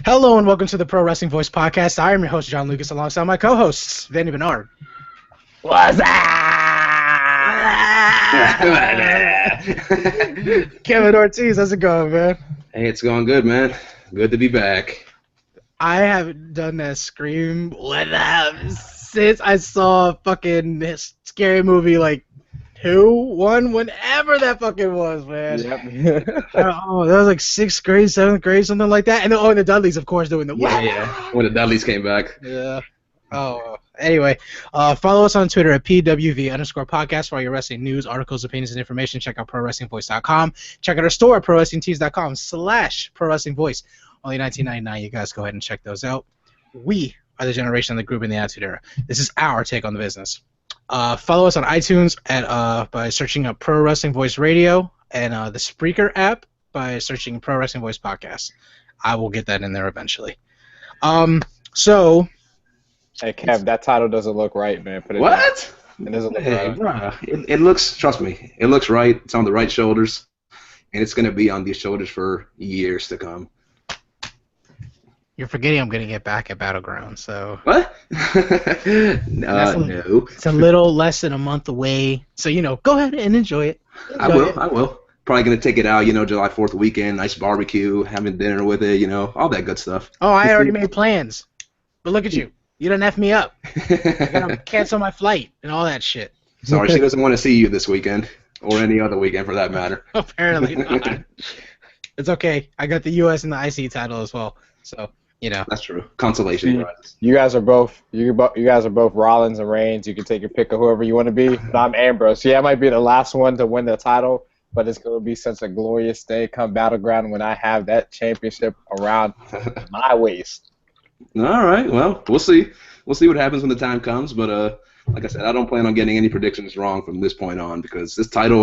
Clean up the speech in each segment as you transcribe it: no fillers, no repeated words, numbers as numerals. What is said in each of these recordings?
Hello and welcome to the Pro Wrestling Voice podcast. I am your host, John Lucas, alongside my co-hosts, Vanny Bernard. What's up? Kevin Ortiz, how's it going, man? Hey, it's going good, man. Good to be back. I haven't done that scream since I saw fucking Scary Movie like 2, 1, whenever that fucking was, man. Yep. That was like 6th grade, 7th grade, something like that. And the Dudleys, of course, doing the Yeah. When the Dudleys came back. Yeah. Anyway, follow us on Twitter at PWV_podcast for all your wrestling news, articles, opinions, and information. Check out ProWrestlingVoice.com. Check out our store at ProWrestlingTees.com/ProWrestlingVoice. Only $19.99. You guys go ahead and check those out. We are the generation of the group in the Attitude Era. This is our take on the business. Follow us on iTunes by searching up Pro Wrestling Voice Radio and the Spreaker app by searching Pro Wrestling Voice Podcast. I will get that in there eventually. Hey, Kev, that title doesn't look right, man. Put it What? down. It doesn't look Hey, right. bruh. It looks, trust me, it looks right. It's on the right shoulders. And it's going to be on these shoulders for years to come. You're forgetting I'm going to get back at Battleground, so... What? No. It's a little less than a month away, so, go ahead and enjoy it. I will. Probably going to take it out, July 4th weekend, nice barbecue, having dinner with it, all that good stuff. Oh, I already made plans. But look at you. You didn't F me up. You're going to cancel my flight and all that shit. Sorry, she doesn't want to see you this weekend, or any other weekend for that matter. Apparently not. It's okay. I got the U.S. and the IC title as well, so... That's true. Consolation prizes. You guys are both Rollins and Reigns. You can take your pick of whoever you want to be. But I'm Ambrose. Yeah, I might be the last one to win the title, but it's going to be such a glorious day come Battleground when I have that championship around my waist. All right. Well, we'll see. We'll see what happens when the time comes. But like I said, I don't plan on getting any predictions wrong from this point on because this title,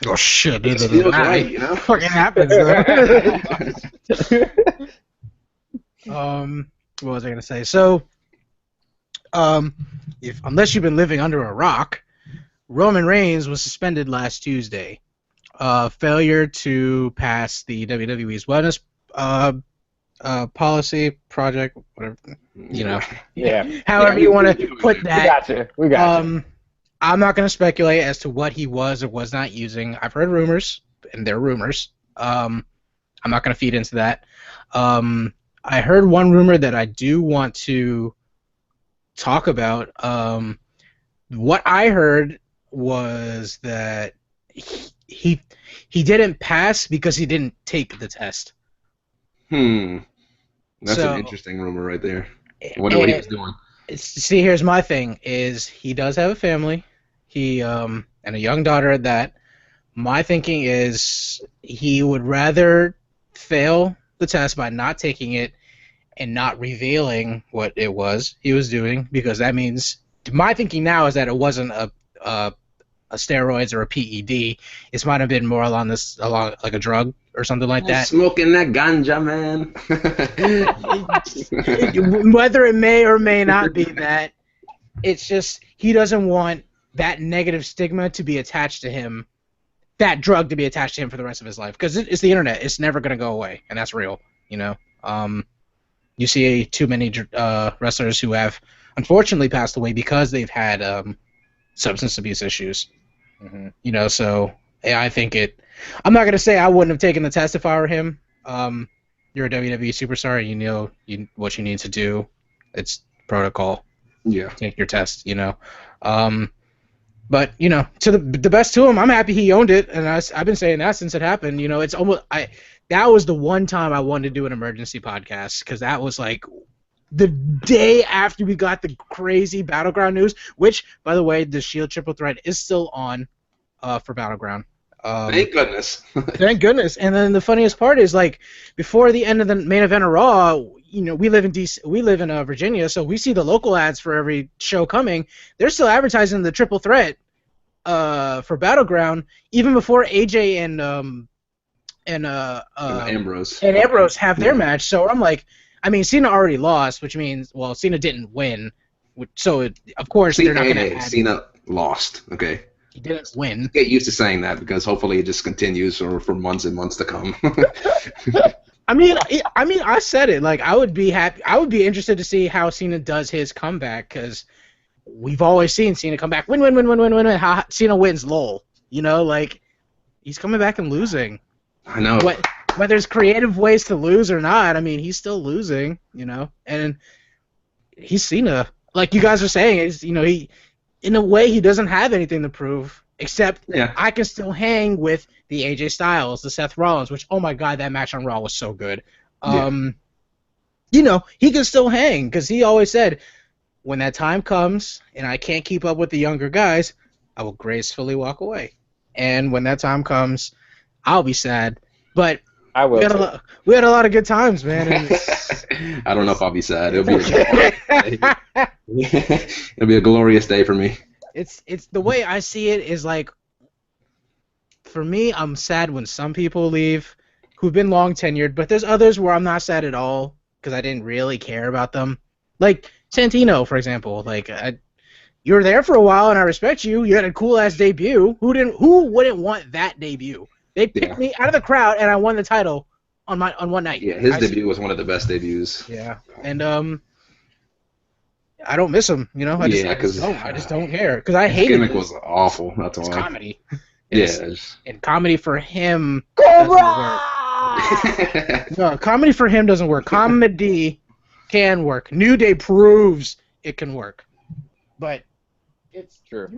oh shit, it feels right, Fucking happens. What was I gonna say? So, unless you've been living under a rock, Roman Reigns was suspended last Tuesday. Failure to pass the WWE's wellness policy project, whatever Yeah. However you want to put that. We got you. I'm not gonna speculate as to what he was or was not using. I've heard rumors, and they're rumors. I'm not gonna feed into that. I heard one rumor that I do want to talk about. What I heard was that he didn't pass because he didn't take the test. That's an interesting rumor right there. I wonder what he was doing. See, here's my thing: is he does have a family, and a young daughter at that. My thinking is he would rather fail the test by not taking it and not revealing what it was he was doing, because that means my thinking now is that it wasn't a steroids or a PED. It might have been more along like a drug or something like that. Smoking that ganja, man. Whether it may or may not be that, it's just he doesn't want that negative stigma to be attached to him, that drug to be attached to him for the rest of his life, because it's the internet. It's never going to go away, and that's real, You see too many wrestlers who have unfortunately passed away because they've had substance abuse issues. Mm-hmm. So I think I'm not going to say I wouldn't have taken the test if I were him. You're a WWE superstar, and you know what you need to do. It's protocol. Yeah. Take your test, But to the best to him, I'm happy he owned it, and I've been saying that since it happened. It's almost that was the one time I wanted to do an emergency podcast, because that was like the day after we got the crazy Battleground news. Which, by the way, the Shield Triple Threat is still on for Battleground. Thank goodness. Thank goodness. And then the funniest part is, like, before the end of the main event of Raw, we live in DC, we live in Virginia, so we see the local ads for every show coming. They're still advertising the Triple Threat for Battleground even before AJ and Ambrose have their match. So I'm like, Cena already lost, which means, well, Cena didn't win. So of course they're not going to. Cena lost. Okay. He didn't win. Get used to saying that, because hopefully it just continues for months and months to come. I said it. Like, I would be happy. I would be interested to see how Cena does his comeback, because we've always seen Cena come back, win, win, win, win, win, win, win. How Cena wins, lol. You know, like, he's coming back and losing. I know. Whether there's creative ways to lose or not, I mean, he's still losing. You know, and he's Cena. Like you guys are saying, he, in a way, he doesn't have anything to prove. Except I can still hang with the AJ Styles, the Seth Rollins, which, oh my god, that match on Raw was so good. You know, he can still hang, because he always said, when that time comes and I can't keep up with the younger guys, I will gracefully walk away. And when that time comes, I'll be sad. But I will. We had a lot of good times, man. And I don't know if I'll be sad. It'll be a glorious day for me. It's the way I see it is like, for me, I'm sad when some people leave who've been long tenured, but there's others where I'm not sad at all because I didn't really care about them. Like Santino, for example. Like, you were there for a while and I respect you. You had a cool ass debut. Who wouldn't want that debut? They picked me out of the crowd and I won the title on one night. Yeah, his debut was one of the best debuts. Yeah, and I don't miss him, you know. I just don't care because I hated it. His gimmick was awful. That's it's why. Comedy. And comedy for him Cobra! No, comedy for him doesn't work. Comedy can work. New Day proves it can work, but it's true.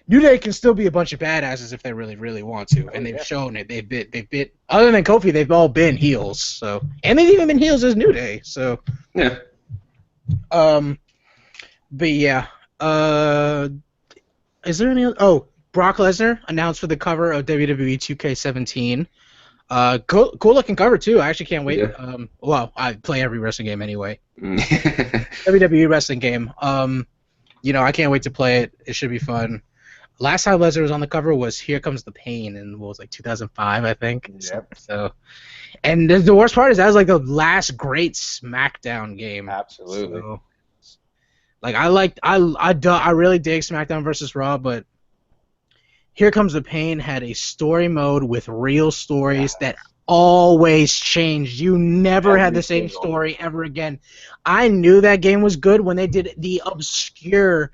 New Day can still be a bunch of badasses if they really, really want to, and they've shown it. They've bit. Other than Kofi, they've all been heels. So, and they've even been heels as New Day. So, yeah. But yeah, is there any? Brock Lesnar announced for the cover of WWE 2K17. Cool looking cover too. I actually can't wait. Yeah. Well, I play every wrestling game anyway. WWE wrestling game. You know, I can't wait to play it. It should be fun. Last time Lesnar was on the cover was Here Comes the Pain in, what was it, like 2005, I think. Yep. So, and the worst part is that was like the last great SmackDown game. Absolutely. So, like, I really dig SmackDown versus Raw, but Here Comes the Pain had a story mode with real stories that always changed. You never had the same story ever again. I knew that game was good when they did the obscure,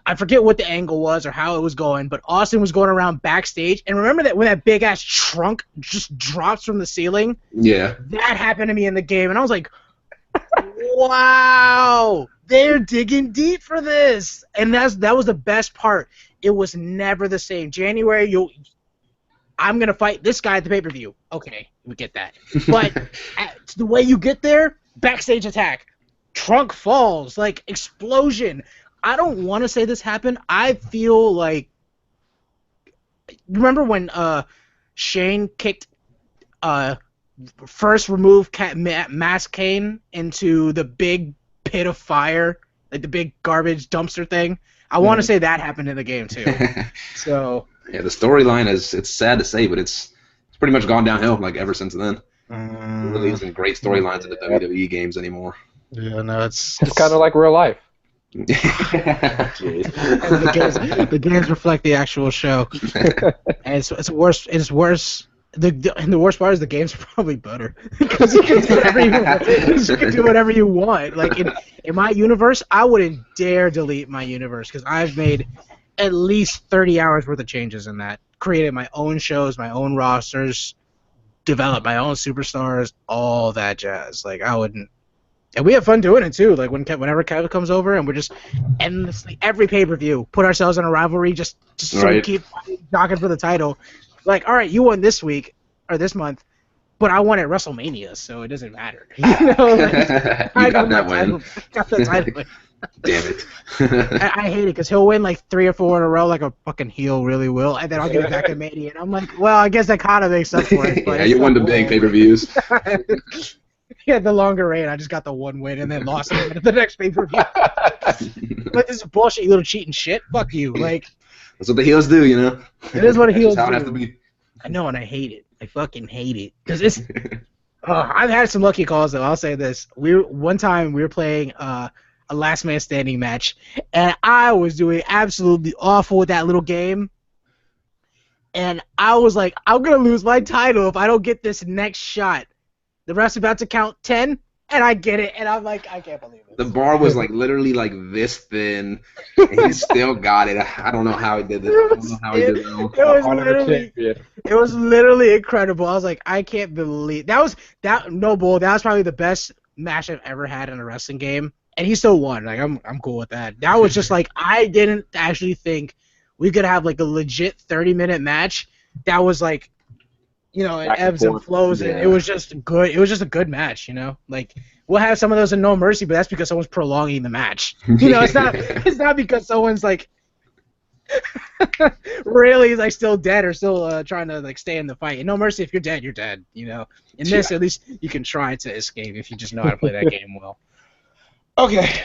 I forget what the angle was or how it was going, but Austin was going around backstage, and remember that when that big ass trunk just drops from the ceiling? Yeah. That happened to me in the game, and I was like, wow, they're digging deep for this. And that was the best part. It was never the same. January, I'm going to fight this guy at the pay-per-view. Okay, we get that. But the way you get there, backstage attack, trunk falls, like explosion. I don't want to say this happened. I feel like, remember when Shane kicked first remove Mass Kane into the big pit of fire, like the big garbage dumpster thing? I want to say that happened in the game too. So yeah, the storyline it's sad to say, but it's pretty much gone downhill like ever since then. There really isn't great storylines in the WWE games anymore. Yeah, no, it's kind of like real life. The games reflect the actual show, and it's worse. It's worse. The worst part is the games are probably better because you can do whatever you want. Like in my universe, I wouldn't dare delete my universe because I've made at least 30 hours worth of changes in that. Created my own shows, my own rosters, developed my own superstars, all that jazz. Like I wouldn't. And we have fun doing it too. Like whenever Kevin comes over, and we're just endlessly every pay-per-view put ourselves in a rivalry just so we keep jockeying for the title. Like, all right, you won this week or this month, but I won at WrestleMania, so it doesn't matter. You know, like, I got that win. Got the title. Damn it. I hate it because he'll win like 3 or 4 in a row, like a fucking heel really will, and then I'll give it back to Mania, and I'm like, well, I guess that kind of makes up for it. But yeah, you won the big pay-per-views. Yeah, the longer reign. I just got the one win and then lost it at the next pay-per-view. Like, this is bullshit, you little cheating shit. Fuck you. Like, that's what the heels do, you know? It is what heels do. That's how it has to be. I know, and I hate it. I fucking hate it. Because it's... I've had some lucky calls, though. I'll say this. One time, we were playing a last man standing match, and I was doing absolutely awful with that little game. And I was like, I'm going to lose my title if I don't get this next shot. The ref's about to count 10, and I get it, and I'm like, I can't believe it. The bar was like literally like this thin, and he still got it. I don't know how he did it. I don't know how he did it. It was literally incredible. I was like, I can't believe that was no bull. That was probably the best match I've ever had in a wrestling game, and he still won. Like I'm cool with that. That was just like I didn't actually think we could have like a legit 30-minute match. That was like, it ebbs and flows, and it was just good. It was just a good match, Like we'll have some of those in No Mercy, but that's because someone's prolonging the match. It's not because someone's like really like still dead or still trying to like stay in the fight. In No Mercy, if you're dead, you're dead. In this, at least you can try to escape if you just know how to play that game well. Okay.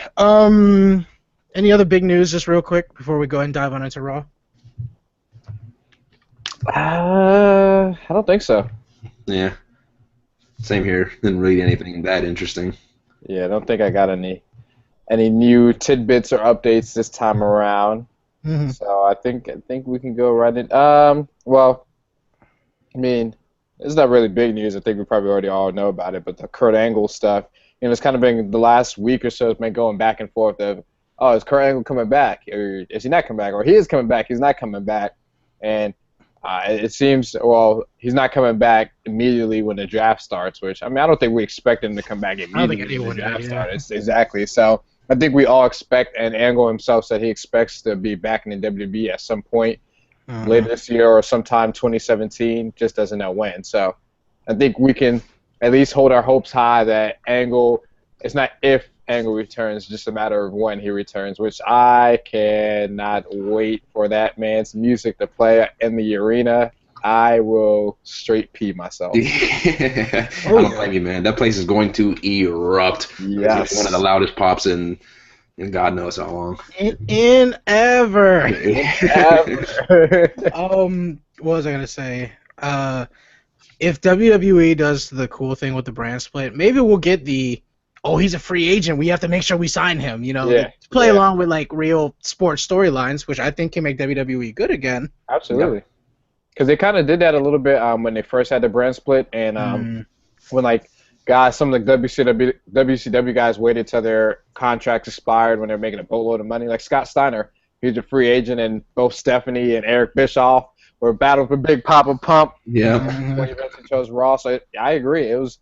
Any other big news, just real quick, before we go ahead and dive on into Raw? I don't think so. Yeah. Same here. Didn't read anything that interesting. Yeah, I don't think I got any new tidbits or updates this time around. Mm-hmm. So I think we can go right in. Well, I mean, it's not really big news. I think we probably already all know about it. But the Kurt Angle stuff, it's kind of been the last week or so. It's been going back and forth of, is Kurt Angle coming back, or is he not coming back, or he is coming back, he's not coming back, and it seems, he's not coming back immediately when the draft starts, which, I don't think we expect him to come back immediately when the draft starts. Exactly. So I think we all expect, and Angle himself said he expects to be back in the WWE at some point later this year or sometime 2017, just doesn't know when. So I think we can at least hold our hopes high that Angle, it's not if Angle returns, just a matter of when he returns, which I cannot wait for that man's music to play in the arena. I will straight pee myself. I don't blame you, man. That place is going to erupt. Yes. It's one of the loudest pops in God knows how long. In ever. What was I gonna say? If WWE does the cool thing with the brand split, maybe we'll get he's a free agent, we have to make sure we sign him, play along with like real sports storylines, which I think can make WWE good again. Absolutely. Because they kind of did that a little bit when they first had the brand split, and when like some of the WCW guys waited till their contracts expired when they're making a boatload of money. Like Scott Steiner, he's a free agent, and both Stephanie and Eric Bischoff were battling for Big Papa Pump. Yeah. When he eventually chose Raw, so I agree. It was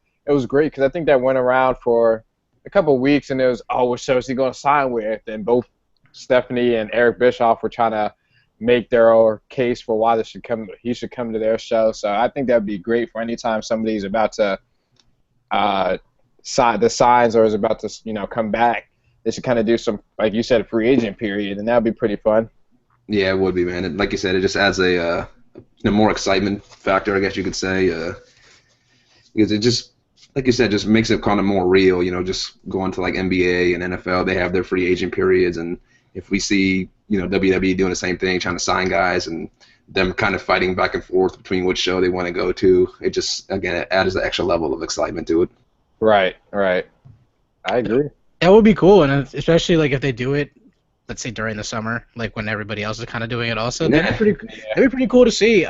great because I think that went around for a couple of weeks, and it was, what show is he going to sign with? And both Stephanie and Eric Bischoff were trying to make their case for why he should come to their show. So I think that would be great for any time somebody's about to sign the signs or is about to come back. They should kind of do some, like you said, a free agent period, and that would be pretty fun. Yeah, it would be, man. Like you said, it just adds a more excitement factor, I guess you could say, because it just, like you said, just makes it kind of more real. Just going to like NBA and NFL, they have their free agent periods, and if we see WWE doing the same thing, trying to sign guys, and them kind of fighting back and forth between which show they want to go to, it just, again, it adds an extra level of excitement to it. Right. I agree. That would be cool, and especially like if they do it, let's say during the summer, like when everybody else is kind of doing it also. That'd be pretty cool to see.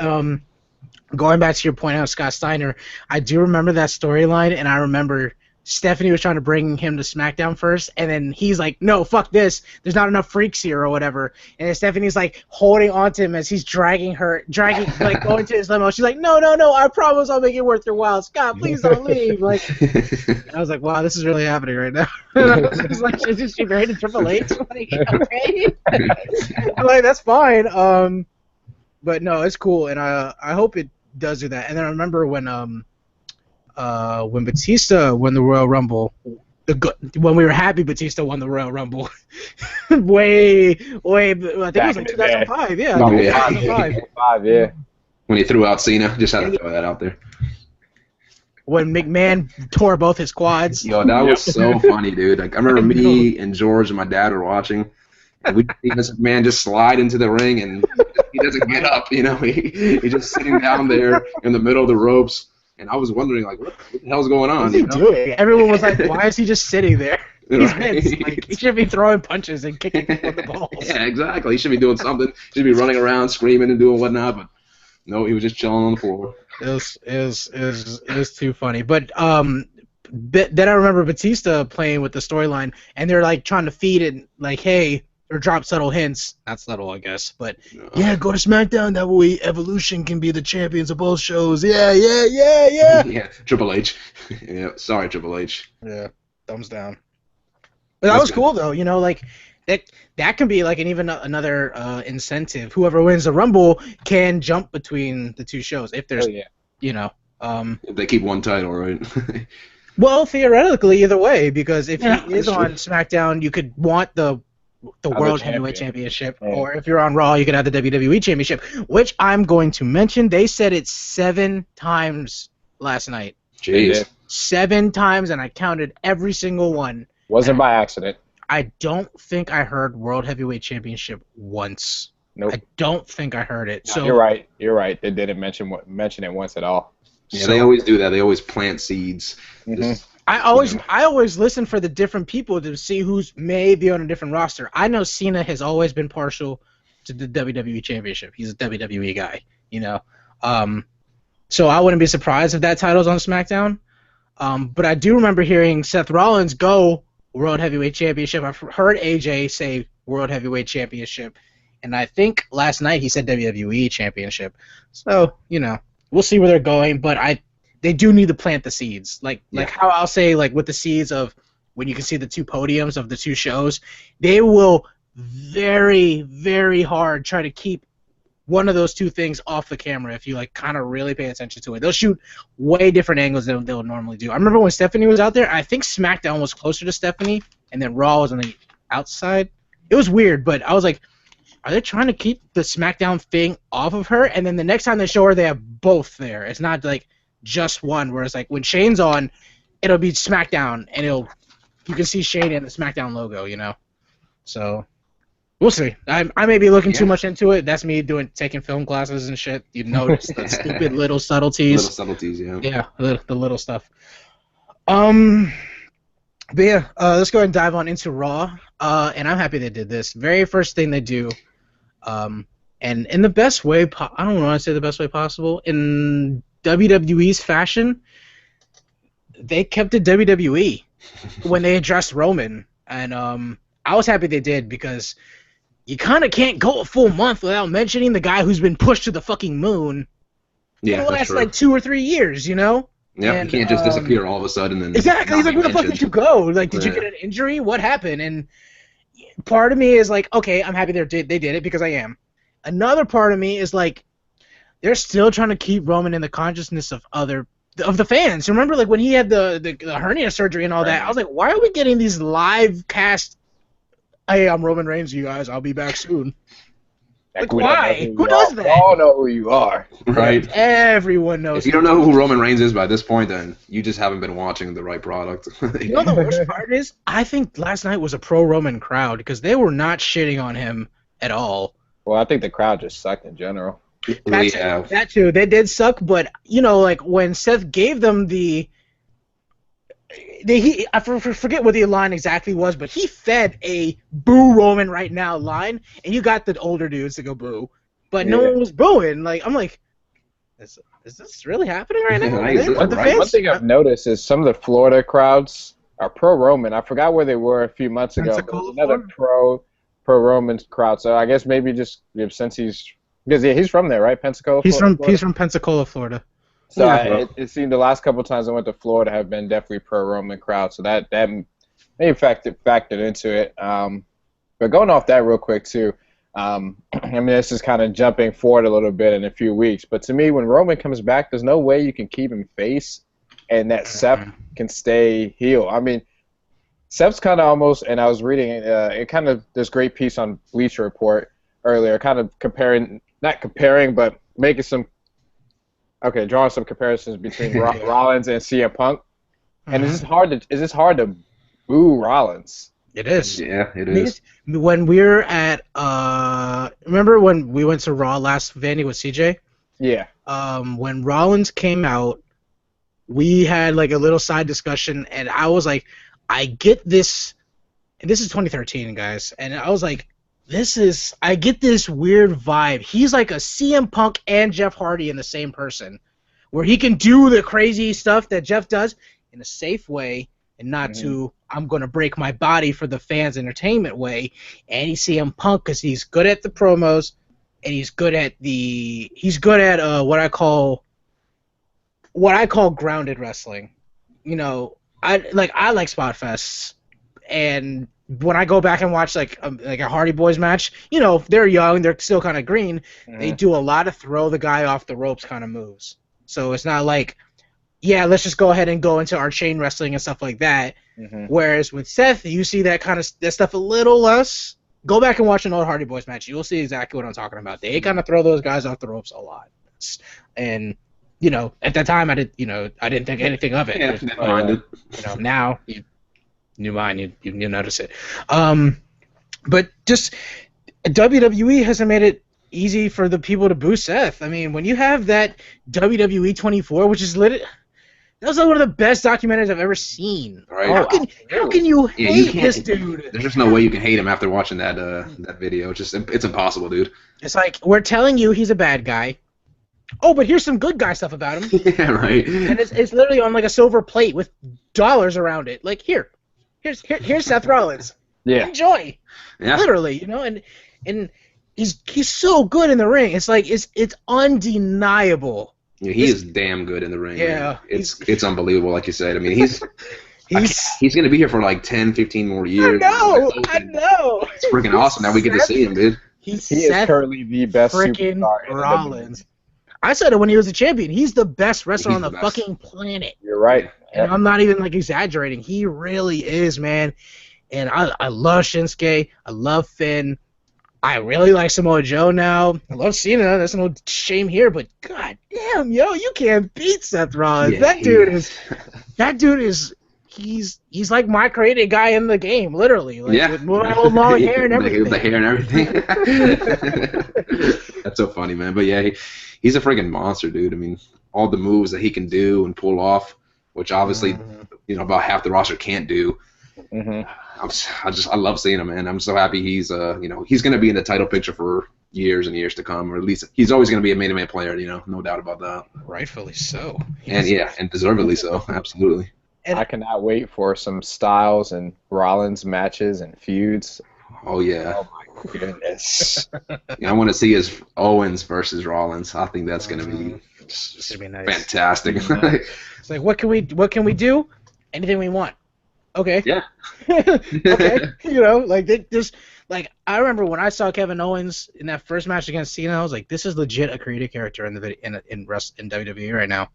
Going back to your point out, Scott Steiner, I do remember that storyline, and I remember Stephanie was trying to bring him to SmackDown first, and then he's like, no, fuck this. There's not enough freaks here or whatever. And then Stephanie's like holding on to him as he's dragging, like going to his limo. She's like, no, I promise I'll make it worth your while. Scott, please don't leave. Like, I was like, wow, this is really happening right now. And I was just like, is she married to Triple H? Like, okay. I'm like, that's fine. But no, it's cool, and I hope it does do that. And then I remember when Batista won the Royal Rumble, when we were happy Batista won the Royal Rumble, way, I think it was like 2005, yeah. 2005, yeah. When he threw out Cena, just had to throw that out there. When McMahon tore both his quads. Yo, that was so funny, dude. Like, I remember me and George and my dad were watching, and we see this man just slide into the ring, and he doesn't get up, he's just sitting down there in the middle of the ropes. And I was wondering, like, what the hell's going on? What's he doing? Everyone was like, why is he just sitting there? He's Vince. Like, he should be throwing punches and kicking with the balls. Yeah, exactly. He should be doing something. He should be running around, screaming and doing whatnot. But no, he was just chilling on the floor. It was too funny. But then I remember Batista playing with the storyline, and they're like trying to feed it like, hey, or drop subtle hints. Not subtle, I guess, but yeah, go to SmackDown. That way, Evolution can be the champions of both shows. Yeah, yeah, yeah, yeah. Yeah, Triple H. Yeah, sorry, Triple H. Yeah, thumbs down. But that That's was good. cool though, like that can be like another incentive. Whoever wins the Rumble can jump between the two shows if there's Oh yeah. you know. If they keep one title, right? Well, theoretically, either way, because if Yeah, he is that's on true. SmackDown, you could want the World Heavyweight champion. Championship, Yeah. or if you're on Raw, you could have the WWE Championship, which I'm going to mention. They said it 7 times last night. They Jeez. did. 7 times, and I counted every single one. Wasn't by accident. I don't think I heard World Heavyweight Championship once. Nope. I don't think I heard it. No, So you're right. You're right. They didn't mention it once at all. Yeah, so they always do that. They always plant seeds. Mhm. Just, I always listen for the different people to see who's may be on a different roster. I know Cena has always been partial to the WWE Championship. He's a WWE guy, So I wouldn't be surprised if that title's on SmackDown. But I do remember hearing Seth Rollins go World Heavyweight Championship. I've heard AJ say World Heavyweight Championship, and I think last night he said WWE Championship. So we'll see where they're going, but they do need to plant the seeds, like how I'll say, like with the seeds of when you can see the two podiums of the two shows, they will very, very hard try to keep one of those two things off the camera if you kind of really pay attention to it. They'll shoot way different angles than they'll normally do. I remember when Stephanie was out there, I think SmackDown was closer to Stephanie, and then Raw was on the outside. It was weird, but I was like, are they trying to keep the SmackDown thing off of her? And then the next time they show her, they have both there. It's not like just one, whereas like when Shane's on, it'll be SmackDown, and you can see Shane and the SmackDown logo, So we'll see. I may be looking too much into it. That's me taking film classes and shit. You notice the stupid little subtleties. little subtleties, yeah. Yeah, the little stuff. But yeah, let's go ahead and dive on into Raw. And I'm happy they did this. Very first thing they do, and in the best way, I don't want to say the best way possible, in WWE's fashion, they kept it WWE when they addressed Roman. And I was happy they did, because you kind of can't go a full month without mentioning the guy who's been pushed to the fucking moon Yeah, for the that's last true. 2 or 3 years, Yeah, And, you can't just disappear all of a sudden and Exactly. He's not like, be where the fuck did mentioned. you go? Like, did you Yeah. get an injury? What happened? And part of me is like, okay, I'm happy they did it, because I am. Another part of me is like, they're still trying to keep Roman in the consciousness of the fans. Remember, like when he had the hernia surgery and all that, I was like, why are we getting these live cast? Hey, I'm Roman Reigns, you guys. I'll be back soon. Like, we don't know why? Who you does are. that? We all know who you are. Right. Everyone knows. If you don't know who Roman Reigns is by this point, then you just haven't been watching the right product. You know the worst part is, I think last night was a pro-Roman crowd, because they were not shitting on him at all. Well, I think the crowd just sucked in general. Yeah. That too. They did suck, but like when Seth gave them I forget what the line exactly was, but he fed a boo Roman right now line, and you got the older dudes to go boo, but no one was booing. Like, I'm like, is this really happening right now? Is this Are the right? fans- One thing I've noticed is some of the Florida crowds are pro-Roman. I forgot where they were a few months ago. But Pensacola, there's another pro-Roman crowd. So I guess maybe just since he's from there, right? Pensacola. He's Florida? from Pensacola, Florida. So Yeah. it seemed the last couple of times I went to Florida have been definitely pro-Roman crowd. So that may have factored into it. But going off that real quick too, I mean, this is kind of jumping forward a little bit in a few weeks. But to me, when Roman comes back, there's no way you can keep him face and that Seth can stay heel. I mean, Seth's kind of almost, and I was reading it kind of this great piece on Bleacher Report earlier, kind of not comparing, but making drawing some comparisons between Rollins and CM Punk. And it's just hard to boo Rollins. It is. Yeah, it is. When we were at remember when we went to Raw last, Vandy, with CJ? Yeah. When Rollins came out, we had like a little side discussion, and I was like, I get this, and this is 2013, guys, and I was like, I get this weird vibe. He's like a CM Punk and Jeff Hardy in the same person, where he can do the crazy stuff that Jeff does in a safe way and not to I'm going to break my body for the fans' entertainment way. And you see CM Punk because he's good at the promos and he's good at what I call grounded wrestling. You know, I like spot fests, and when I go back and watch like a Hardy Boys match, you know, they're young, they're still kind of green. They do a lot of throw the guy off the ropes kind of moves. So it's not like, yeah, let's just go ahead and go into our chain wrestling and stuff like that. Whereas with Seth, you see that stuff a little less. Go back and watch an old Hardy Boys match. You'll see exactly what I'm talking about. They kind of throw those guys off the ropes a lot. And, you know, at that time, I didn't think anything of it. Yeah, never mind. You know, now, you notice it. But just WWE hasn't made it easy for the people to boo Seth. I mean, when you have that WWE 24, which is that was like one of the best documentaries I've ever seen. Right. How can you hate this dude? There's just no way you can hate him after watching that video. It's impossible, dude. It's like, we're telling you he's a bad guy. Oh, but here's some good guy stuff about him. Yeah, right. And it's literally on like a silver plate with dollars around it. Like, here's Seth Rollins. Yeah. Enjoy. Yeah. Literally, you know, and he's so good in the ring. It's like it's undeniable. Yeah, he is damn good in the ring. Yeah. Man. It's unbelievable, like you said. I mean, he's going to be here for like 10, 15 more years. I know. It's freaking awesome that we get to see him, dude. He is currently the best freaking superstar in Rollins. I said it when he was a champion. He's the best wrestler on the fucking planet. You're right. And I'm not even like exaggerating. He really is, man. And I love Shinsuke. I love Finn. I really like Samoa Joe now. I love Cena. There's no shame here, but god damn, yo, you can't beat Seth Rollins. Yeah, that dude is he's like my created guy in the game, literally. Like, yeah. With long hair and everything. The hair and everything. That's so funny, man. But yeah, he's a freaking monster, dude. I mean, all the moves that he can do and pull off, which obviously, you know, about half the roster can't do. I love seeing him, man. I'm so happy he's he's going to be in the title picture for years and years to come, or at least he's always going to be a main event player, you know, no doubt about that. Rightfully so. And deservedly so, absolutely. And I cannot wait for some Styles and Rollins matches and feuds. Oh yeah. Oh my goodness. I want to see his Owens versus Rollins. I think that's going to be nice. Fantastic. It's like, what can we do? Anything we want. Okay. Yeah. Okay. You know, like they just like I remember when I saw Kevin Owens in that first match against Cena, I was like, this is legit a creative character in WWE right now.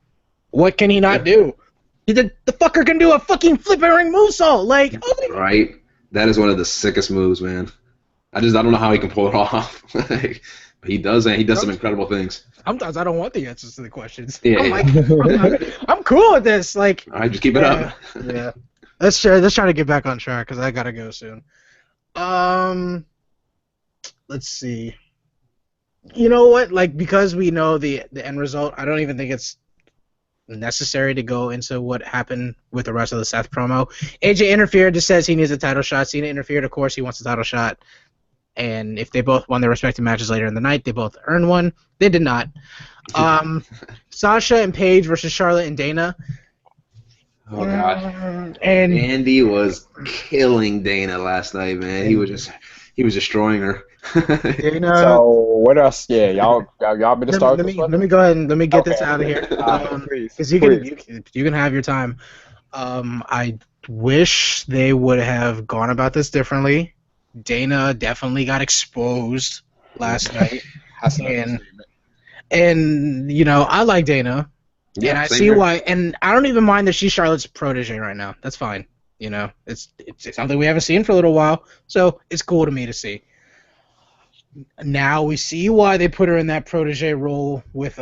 What can he not do? The fucker can do a fucking flipping ring moonsault. Like, right. That is one of the sickest moves, man. I don't know how he can pull it off. But he does, and he does some incredible things. Sometimes I don't want the answers to the questions. Yeah. I'm cool with this. Like, all right, just keep it up. Yeah. Let's try to get back on track because I gotta go soon. Let's see. You know what? Like, because we know the end result, I don't even think it's necessary to go into what happened with the rest of the Seth promo. AJ interfered, just says he needs a title shot. Cena interfered, of course, he wants a title shot. And if they both won their respective matches later in the night, they both earned one. They did not. Sasha and Paige versus Charlotte and Dana. Oh god. And Andy was killing Dana last night, man. He was destroying her. Dana. So what else? Yeah, y'all been to start. Let me go ahead and let me get this out of here. Because you can have your time. I wish they would have gone about this differently. Dana definitely got exposed last night, and you know I like Dana. Yeah, and I see why, and I don't even mind that she's Charlotte's protege right now. That's fine. You know, it's something we haven't seen for a little while, so it's cool to me to see. Now we see why they put her in that protege role with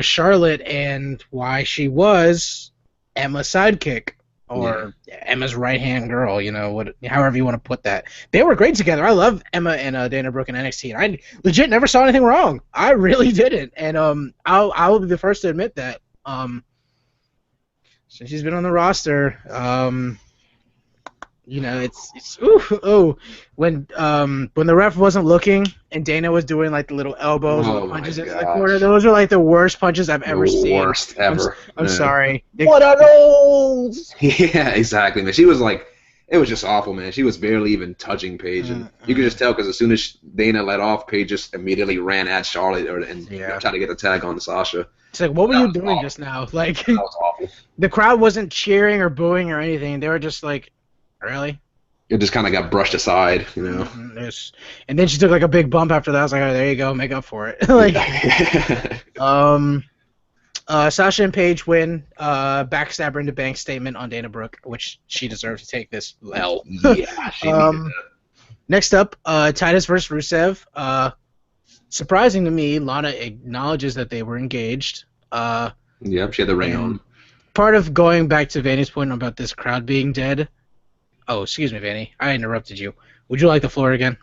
Charlotte and why she was Emma's sidekick or Emma's right-hand girl. You know, however you want to put that. They were great together. I love Emma and Dana Brooke in NXT, and I legit never saw anything wrong. I really didn't, and I will be the first to admit that. Since she's been on the roster, it's when the ref wasn't looking and Dana was doing like the little elbows and Oh the my punches into the gosh. corner. Those are like the worst punches I've ever The seen. worst ever. I'm Yeah. sorry. What are those? Yeah, exactly, man. She was like, it was just awful, man. She was barely even touching Paige, and you could just tell because as soon as Dana let off, Paige just immediately ran at Charlotte and tried to get the tag on Sasha. It's like, what were That you was doing awful. just now? Like, That was awful. the crowd wasn't cheering or booing or anything. They were just like, really? It just kind of got brushed aside, you know. And then she took like a big bump after that. I was like, oh, there you go, make up for it. Like, Sasha and Paige win. Backstabber into bank statement on Dana Brooke, which she deserves to take this L. Yeah, she needed that. Next up, Titus versus Rusev. Surprising to me, Lana acknowledges that they were engaged. Yep, she had the ring on. Part of going back to Vanny's point about this crowd being dead. Oh, excuse me, Vanny. I interrupted you. Would you like the floor again?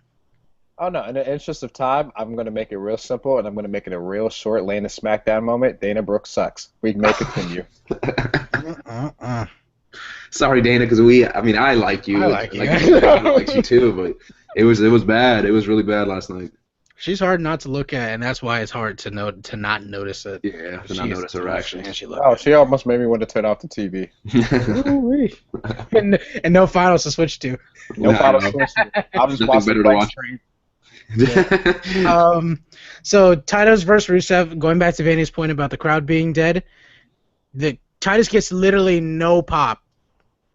Oh, no. In the interest of time, I'm going to make it real simple, and I'm going to make it a real short lane of SmackDown moment. Dana Brooke sucks. We may continue. Sorry, Dana, because I like you. I like you. I like you too, but it was bad. It was really bad last night. She's hard not to look at, and that's why it's hard to not notice it. Yeah, to not notice her actions. She almost made me want to turn off the TV. and no finals to switch to. No finals to switch to. I'll just watch better the to watch. So Titus versus Rusev, going back to Vanny's point about the crowd being dead, the Titus gets literally no pop.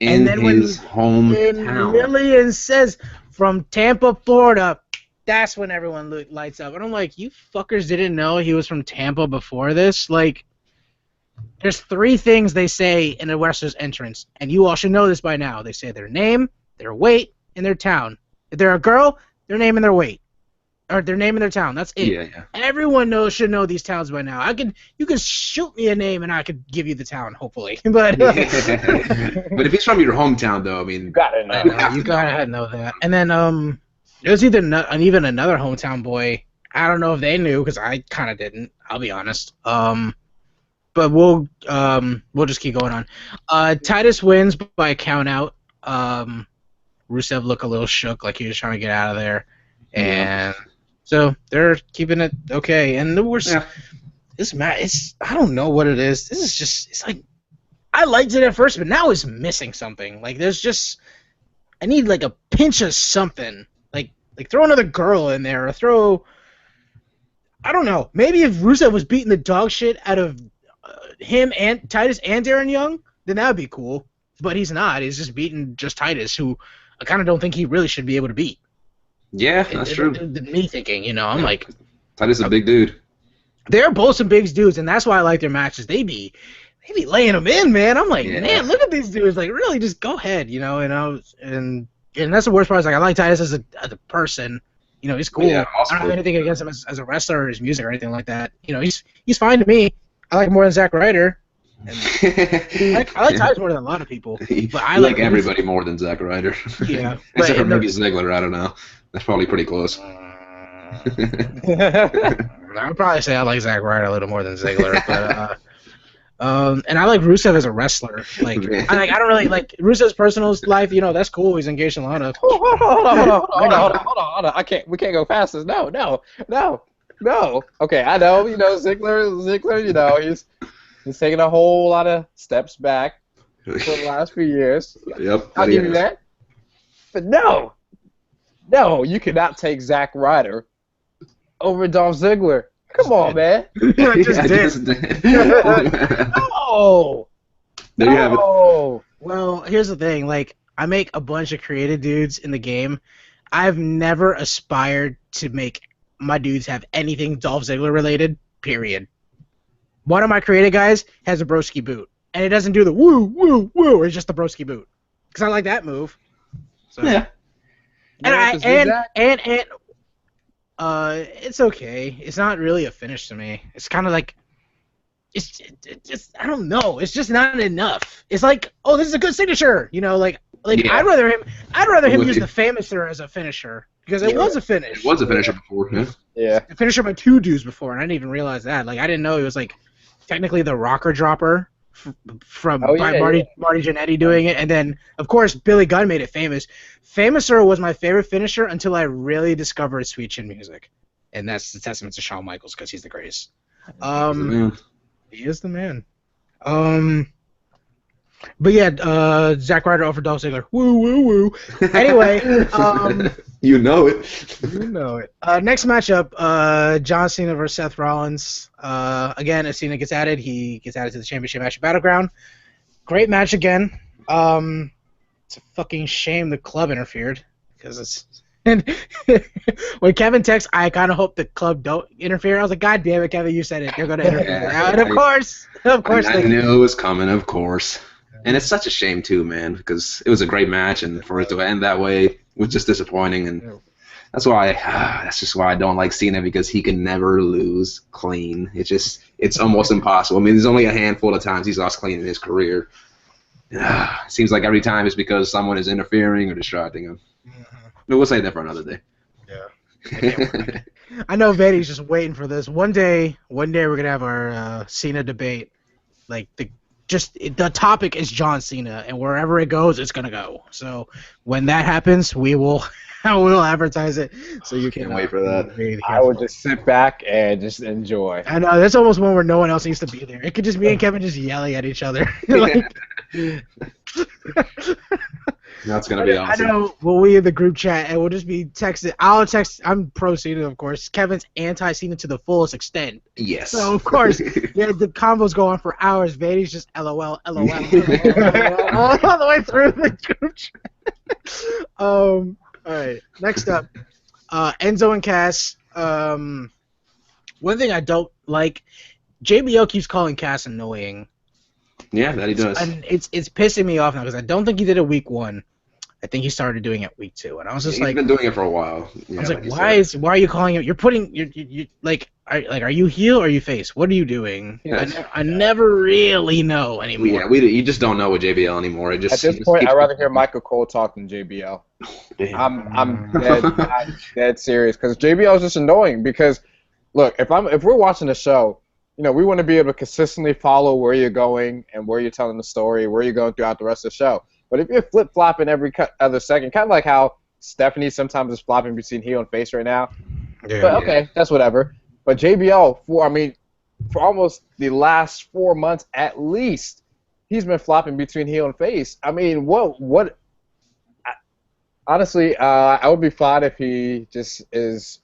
In and then his hometown. And Lillian says, from Tampa, Florida, that's when everyone lights up. And I'm like, you fuckers didn't know he was from Tampa before this? Like, there's 3 things they say in a wrestler's entrance, and you all should know this by now. They say their name, their weight, and their town. If they're a girl, their name and their weight. Or their name and their town. That's it. Yeah. Everyone should know these towns by now. You can shoot me a name and I could give you the town, hopefully. But But if he's from your hometown, though, You gotta know. you gotta know that. And then there's even another hometown boy. I don't know if they knew because I kind of didn't. I'll be honest. But we'll just keep going on. Titus wins by a count out. Rusev looked a little shook, like he was trying to get out of there, and so they're keeping it okay. And the worst, this match, I don't know what it is. This is just, it's like, I liked it at first, but now it's missing something. Like I need like a pinch of something. Like throw another girl in there, or throw, I don't know. Maybe if Rusev was beating the dog shit out of him and Titus and Darren Young, then that would be cool. But he's not. He's just beating just Titus, who I kind of don't think he really should be able to beat. Yeah, that's true. Me thinking, I'm like, Titus is a big dude. They're both some big dudes, and that's why I like their matches. They be laying them in, man. I'm like, man, look at these dudes. Like, really, just go ahead, and that's the worst part. Is like, I like Titus as a person. He's cool. Yeah, awesome. I don't have anything against him as a wrestler or his music or anything like that. He's fine to me. I like him more than Zack Ryder. And I like Titus more than a lot of people. But I like everybody more than Zack Ryder. Yeah. Except for maybe Ziggler, I don't know. That's probably pretty close. I would probably say I like Zack Ryder a little more than Ziggler, but and I like Rusev as a wrestler. Like, I don't really like Rusev's personal life. That's cool. He's engaged in Lana. Hold on. We can't go past this. No. Okay, I know. Ziggler. He's taking a whole lot of steps back for the last few years. Yep. I'll give you that. But no, you cannot take Zack Ryder over Dolph Ziggler. Come on, man. Just did. No. There you have it. Well, here's the thing. Like, I make a bunch of creative dudes in the game. I've never aspired to make my dudes have anything Dolph Ziggler related, period. One of my creative guys has a broski boot, and it doesn't do the woo, woo, woo. It's just the broski boot. Because I like that move. So. Yeah. And it's okay. It's not really a finish to me. It's kind of like, it's just, I don't know. It's just not enough. It's like, oh, this is a good signature. Yeah. I'd rather him use the Famouser as a finisher because it was a finish. It was a finisher before. Yeah. The finisher by 2 dudes before, and I didn't even realize that. Like, I didn't know it was like technically the rocker dropper. Oh by yeah, yeah. Marty Jannetty doing it, and then of course Billy Gunn made it famous. Famouser was my favorite finisher until I really discovered Sweet Chin Music, and that's the testament to Shawn Michaels because he's the greatest. He's the man. He is the man. But yeah, Zack Ryder over Dolph Ziggler. Woo woo woo. Anyway, You know it. you know it. Next matchup, John Cena versus Seth Rollins. Again, if Cena gets added, he gets added to the championship match at Battleground. Great match again. It's a fucking shame the club interfered because it's. And when Kevin texts, I kind of hope the club don't interfere. I was like, God damn it, Kevin, you said it. They're going to interfere. Yeah, And of course. I knew it was coming, of course. And it's such a shame too, man, because it was a great match, and for it to end that way was just disappointing. And that's just why I don't like Cena, because he can never lose clean. It's almost impossible. I mean, there's only a handful of times he's lost clean in his career. It seems like every time it's because someone is interfering or distracting him. But we'll save that for another day. Yeah. I know Vanny's just waiting for this. One day we're gonna have our Cena debate. Like the topic is John Cena, and wherever it goes, it's gonna go. So when that happens, we'll advertise it. So you Can't wait for that. I would just sit back and just enjoy. I know that's almost one where no one else needs to be there. It could just me and Kevin just yelling at each other. Like, That's gonna be awesome. I know. We'll be in the group chat and we'll just be texting. I'll text. I'm pro Cena, of course. Kevin's anti Cena to the fullest extent. Yes. So of course, yeah, the combos go on for hours. Vanny's just LOL, LOL, LOL, all the way through the group chat. All right. Next up, Enzo and Cass. One thing I don't like, JBL keeps calling Cass annoying. Yeah, that he does. And it's pissing me off now because I don't think he did it week 1. I think he started doing it week 2, and I was just He's been doing it for a while. Yeah, I was like, why are you calling it? You're putting you like are you heel or are you face? What are you doing? Yes. I never really know anymore. Yeah, you just don't know with JBL anymore. At this point, I'd rather hear Michael Cole talk than JBL. Damn. I'm dead serious because JBL is just annoying. Because look, if we're watching a show, you know, we want to be able to consistently follow where you're going and where you're telling the story, where you're going throughout the rest of the show. But if you're flip-flopping every other second, kind of like how Stephanie sometimes is flopping between heel and face right now. Yeah, but okay, that's whatever. But JBL, for almost the last 4 months at least, he's been flopping between heel and face. I mean, honestly, I would be fine if he just is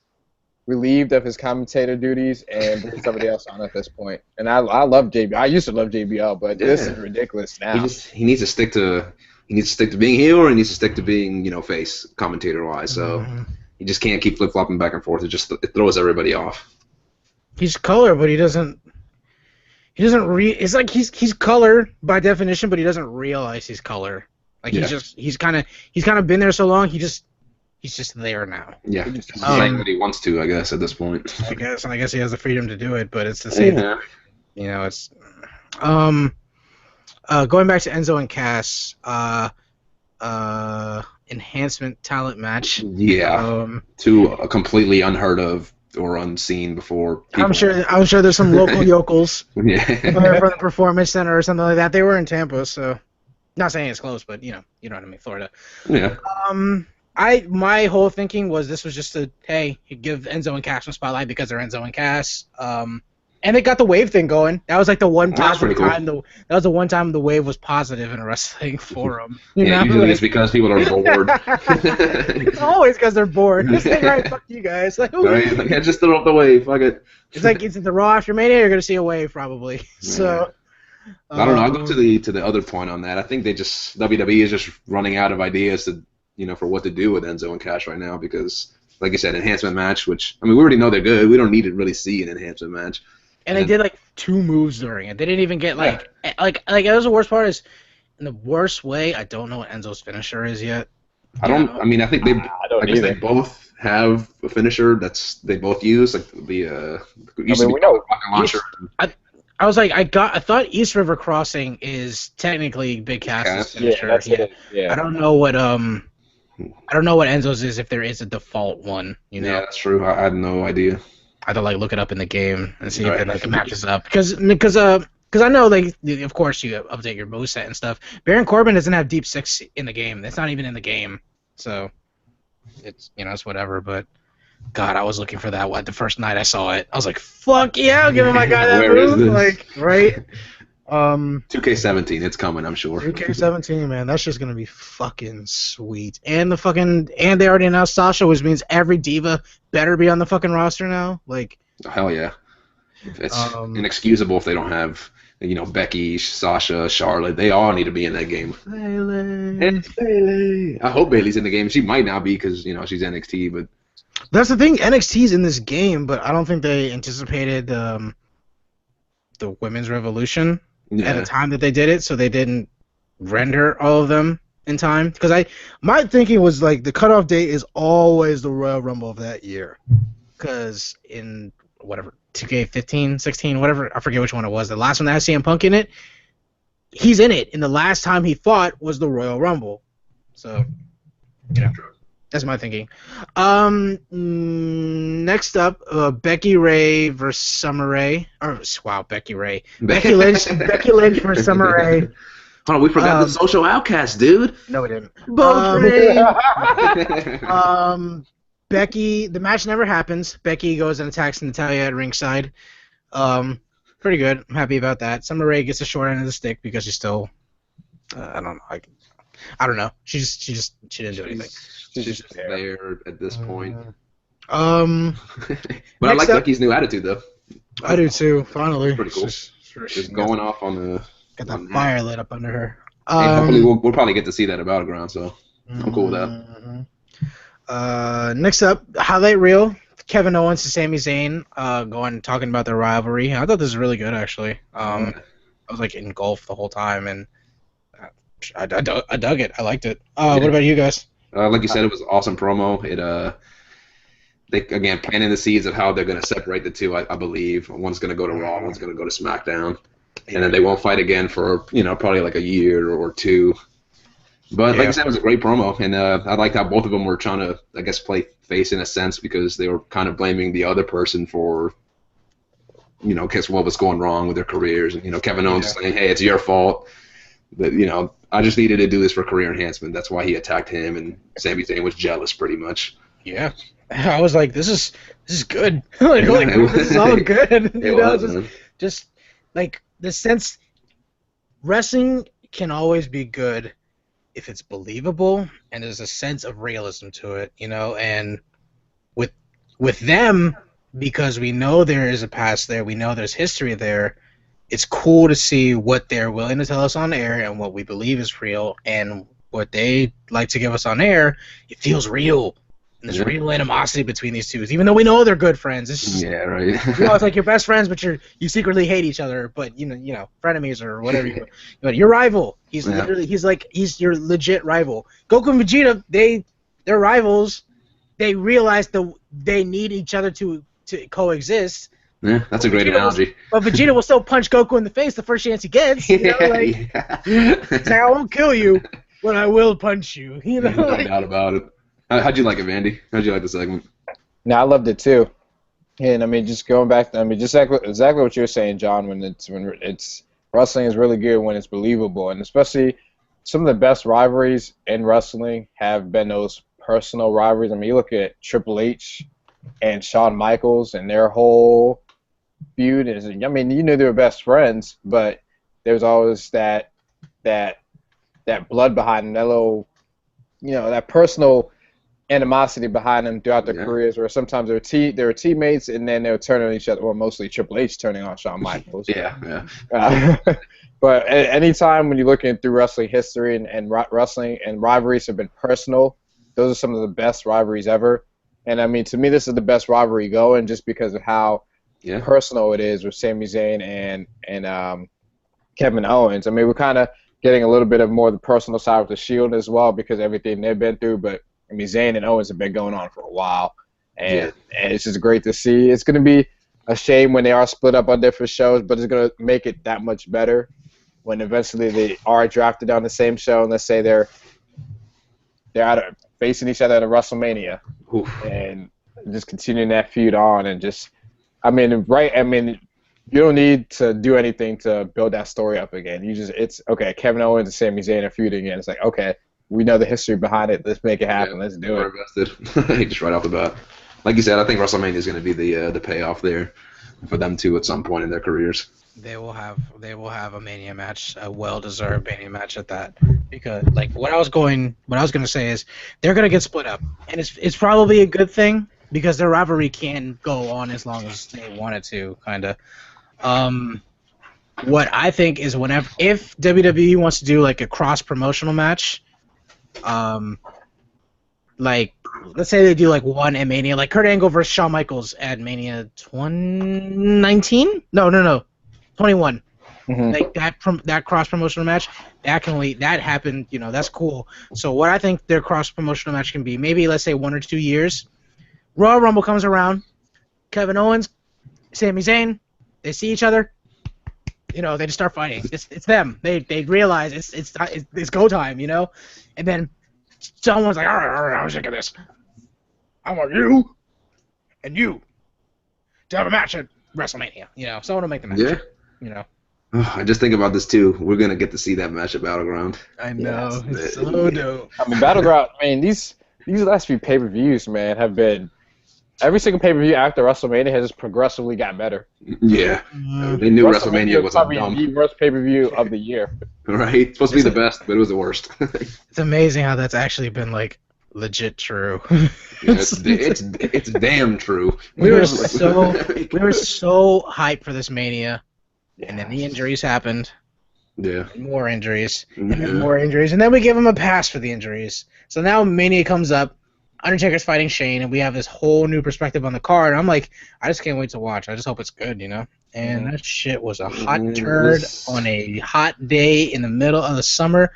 relieved of his commentator duties and bring somebody else on at this point. And I love JBL. I used to love JBL, but this is ridiculous now. He needs to stick to being heel, or he needs to stick to being, face commentator wise. So he just can't keep flip flopping back and forth. It throws everybody off. He's color, but he doesn't. It's like he's color by definition, but he doesn't realize he's color. Like he's kind of been there so long. He's just there now. Yeah, he's saying what he wants to, I guess, at this point. I guess he has the freedom to do it, but it's the same. Yeah. It's going back to Enzo and Cass. Enhancement talent match. Yeah. Two completely unheard of or unseen before. I'm sure there's some local yokels from Yeah. the Performance Center or something like that. They were in Tampa, so not saying it's close, but you know what I mean, Florida. Yeah. My whole thinking was this was just you give Enzo and Cass some spotlight because they're Enzo and Cass. And they got the wave thing going. That was like the one time. That was the one time the wave was positive in a wrestling forum. Usually it's because people are bored. It's always because they're bored. Just say, right, fuck you guys. Like, right? Just throw up the wave. Fuck it. It's like it's the Raw after Mania. You're gonna see a wave probably. So. I don't know. I'll go to the other point on that. I think WWE is just running out of ideas for what to do with Enzo and Cass right now because, like I said, enhancement match. Which we already know they're good. We don't need to really see an enhancement match. And they did like 2 moves during it. They didn't even get like that was the worst part is in the worst way. I don't know what Enzo's finisher is yet. I think they both have a finisher they both use like the. We know. Launcher. I was like, I thought East River Crossing is technically Big Cass's finisher. Yeah, that's it. Yeah. I don't know what Enzo's is if there is a default one. Yeah, that's true. I had no idea. I had to look it up in the game and see if it matches up because Because I know, like, of course you update your moveset and stuff. Baron Corbin doesn't have Deep Six in the game. That's not even in the game. So it's it's whatever. But God, I was looking for that the first night I saw it. I was like, fuck yeah, I'm giving my guy that Where is move. this? Like, right? 2K17, it's coming, I'm sure. 2K17, man, that's just gonna be fucking sweet. And they already announced Sasha, which means every diva better be on the fucking roster now. Like, Oh, hell yeah. It's inexcusable if they don't have, Becky, Sasha, Charlotte. They all need to be in that game. Bayley. I hope Bayley's in the game. She might not be because, she's NXT, but that's the thing. NXT's in this game, but I don't think they anticipated the women's revolution at the time that they did it, so they didn't render all of them in time. Because my thinking was like the cutoff date is always the Royal Rumble of that year. Because in whatever 2K15, 16, whatever, I forget which one it was. The last one that had CM Punk in it, he's in it. And the last time he fought was the Royal Rumble. So, that's my thinking. Next up, Becky Ray versus Summer Rae. Becky Ray. Becky Lynch. Becky Lynch versus Summer Rae. Hold on, we forgot the social outcast, dude. No, we didn't. Both Becky, the match never happens. Becky goes and attacks Natalya at ringside. Pretty good. I'm happy about that. Summer Rae gets the short end of the stick because she's still, I don't know. I don't know. She didn't do anything. She's just there at this point. But I like Becky's new attitude, though. I do too. Finally, pretty cool. Just going off on the. Got that fire lit up under her. And hopefully we'll probably get to see that at Battleground, so I'm cool with that. Next up, highlight reel. Kevin Owens and Sami Zayn talking about their rivalry. I thought this was really good, actually. I was like engulfed the whole time, and I dug it. I liked it. What about you guys? Like you said, it was an awesome promo. They again planting the seeds of how they're going to separate the two. I believe one's going to go to Raw, one's going to go to SmackDown, and then they won't fight again for probably like a year or two. But like I said, it was a great promo, and I liked how both of them were trying to, I guess, play face in a sense because they were kind of blaming the other person for, guess what was going wrong with their careers, and Kevin Owens saying, "Hey, it's your fault." That I just needed to do this for career enhancement. That's why he attacked him, and Sami Zayn was jealous, pretty much. Yeah, I was like, "This is good. This is all good." Just like the sense, wrestling can always be good if it's believable and there's a sense of realism to it, And with them, because we know there is a past there, we know there's history there. It's cool to see what they're willing to tell us on air and what we believe is real, and what they like to give us on air. It feels real. And there's real animosity between these two, even though we know they're good friends. It's just, right. It's like you're best friends, but you secretly hate each other. But frenemies or whatever. But your rival. He's he's your legit rival. Goku and Vegeta, they're rivals. They realize they need each other to coexist. Yeah, that's a great analogy. But Vegeta will still punch Goku in the face the first chance he gets. It's like, I won't kill you, but I will punch you. No doubt about it. How'd you like it, Vandy? How'd you like the segment? No, I loved it too. And I mean, just going back, just exactly what you're saying, John. When it's wrestling is really good when it's believable, and especially some of the best rivalries in wrestling have been those personal rivalries. I mean, you look at Triple H and Shawn Michaels and their whole feud. I mean, they were best friends, but there's always that blood behind them, that little, that personal animosity behind them throughout their careers, where sometimes they were teammates and then they would turn on each other, or mostly Triple H turning on Shawn Michaels. But anytime when you're looking through wrestling history and wrestling and rivalries have been personal, those are some of the best rivalries ever. And I mean, to me, this is the best rivalry going just because of how personal it is with Sami Zayn and Kevin Owens. I mean, we're kind of getting a little bit of more of the personal side with the Shield as well because of everything they've been through, but I mean, Zayn and Owens have been going on for a while, and it's just great to see. It's going to be a shame when they are split up on different shows, but it's going to make it that much better when eventually they are drafted on the same show, and let's say they're facing each other at a WrestleMania. Oof. And just continuing that feud on, and just, You don't need to do anything to build that story up again. It's okay. Kevin Owens and Sami Zayn are feuding again. It's like, okay, we know the history behind it. Let's make it happen. Yeah, Let's do we're it. invested. Just right off the bat. Like you said, I think WrestleMania is going to be the payoff there for them too at some point in their careers. They will have a Mania match, a well-deserved Mania match at that. Because like what I was going to say is they're gonna get split up, and it's probably a good thing because their rivalry can go on as long as they wanted to, kind of. What I think is if WWE wants to do like a cross promotional match, like let's say they do like one at Mania, like Kurt Angle versus Shawn Michaels at Mania 2019? No, 21. Mm-hmm. Like that cross promotional match, that happened, that's cool. So what I think their cross promotional match can be, maybe let's say 1 or 2 years, Royal Rumble comes around, Kevin Owens, Sami Zayn, they see each other, they just start fighting. It's them. They realize it's go time, and then someone's like, all right, I'm sick of this. I want you and you to have a match at WrestleMania. Someone will make the match. Yeah. I just think about this too. We're gonna get to see that match at Battleground. I know. Yes. It's so dope. I mean, Battleground. I mean, these last few pay-per-views, man, have been every single pay-per-view after WrestleMania has just progressively got better. Yeah. They knew WrestleMania was probably dumb. the worst pay-per-view of the year. Right? It's supposed to be the best, but it was the worst. It's amazing how that's actually been like legit true. Yeah, it's damn true. We were so hyped for this Mania, and then the injuries happened. Yeah. And more injuries, and then more injuries, and then we give him a pass for the injuries. So now Mania comes up, Undertaker's fighting Shane, and we have this whole new perspective on the card. I'm like, I just can't wait to watch. I just hope it's good, And that shit was a hot turd on a hot day in the middle of the summer,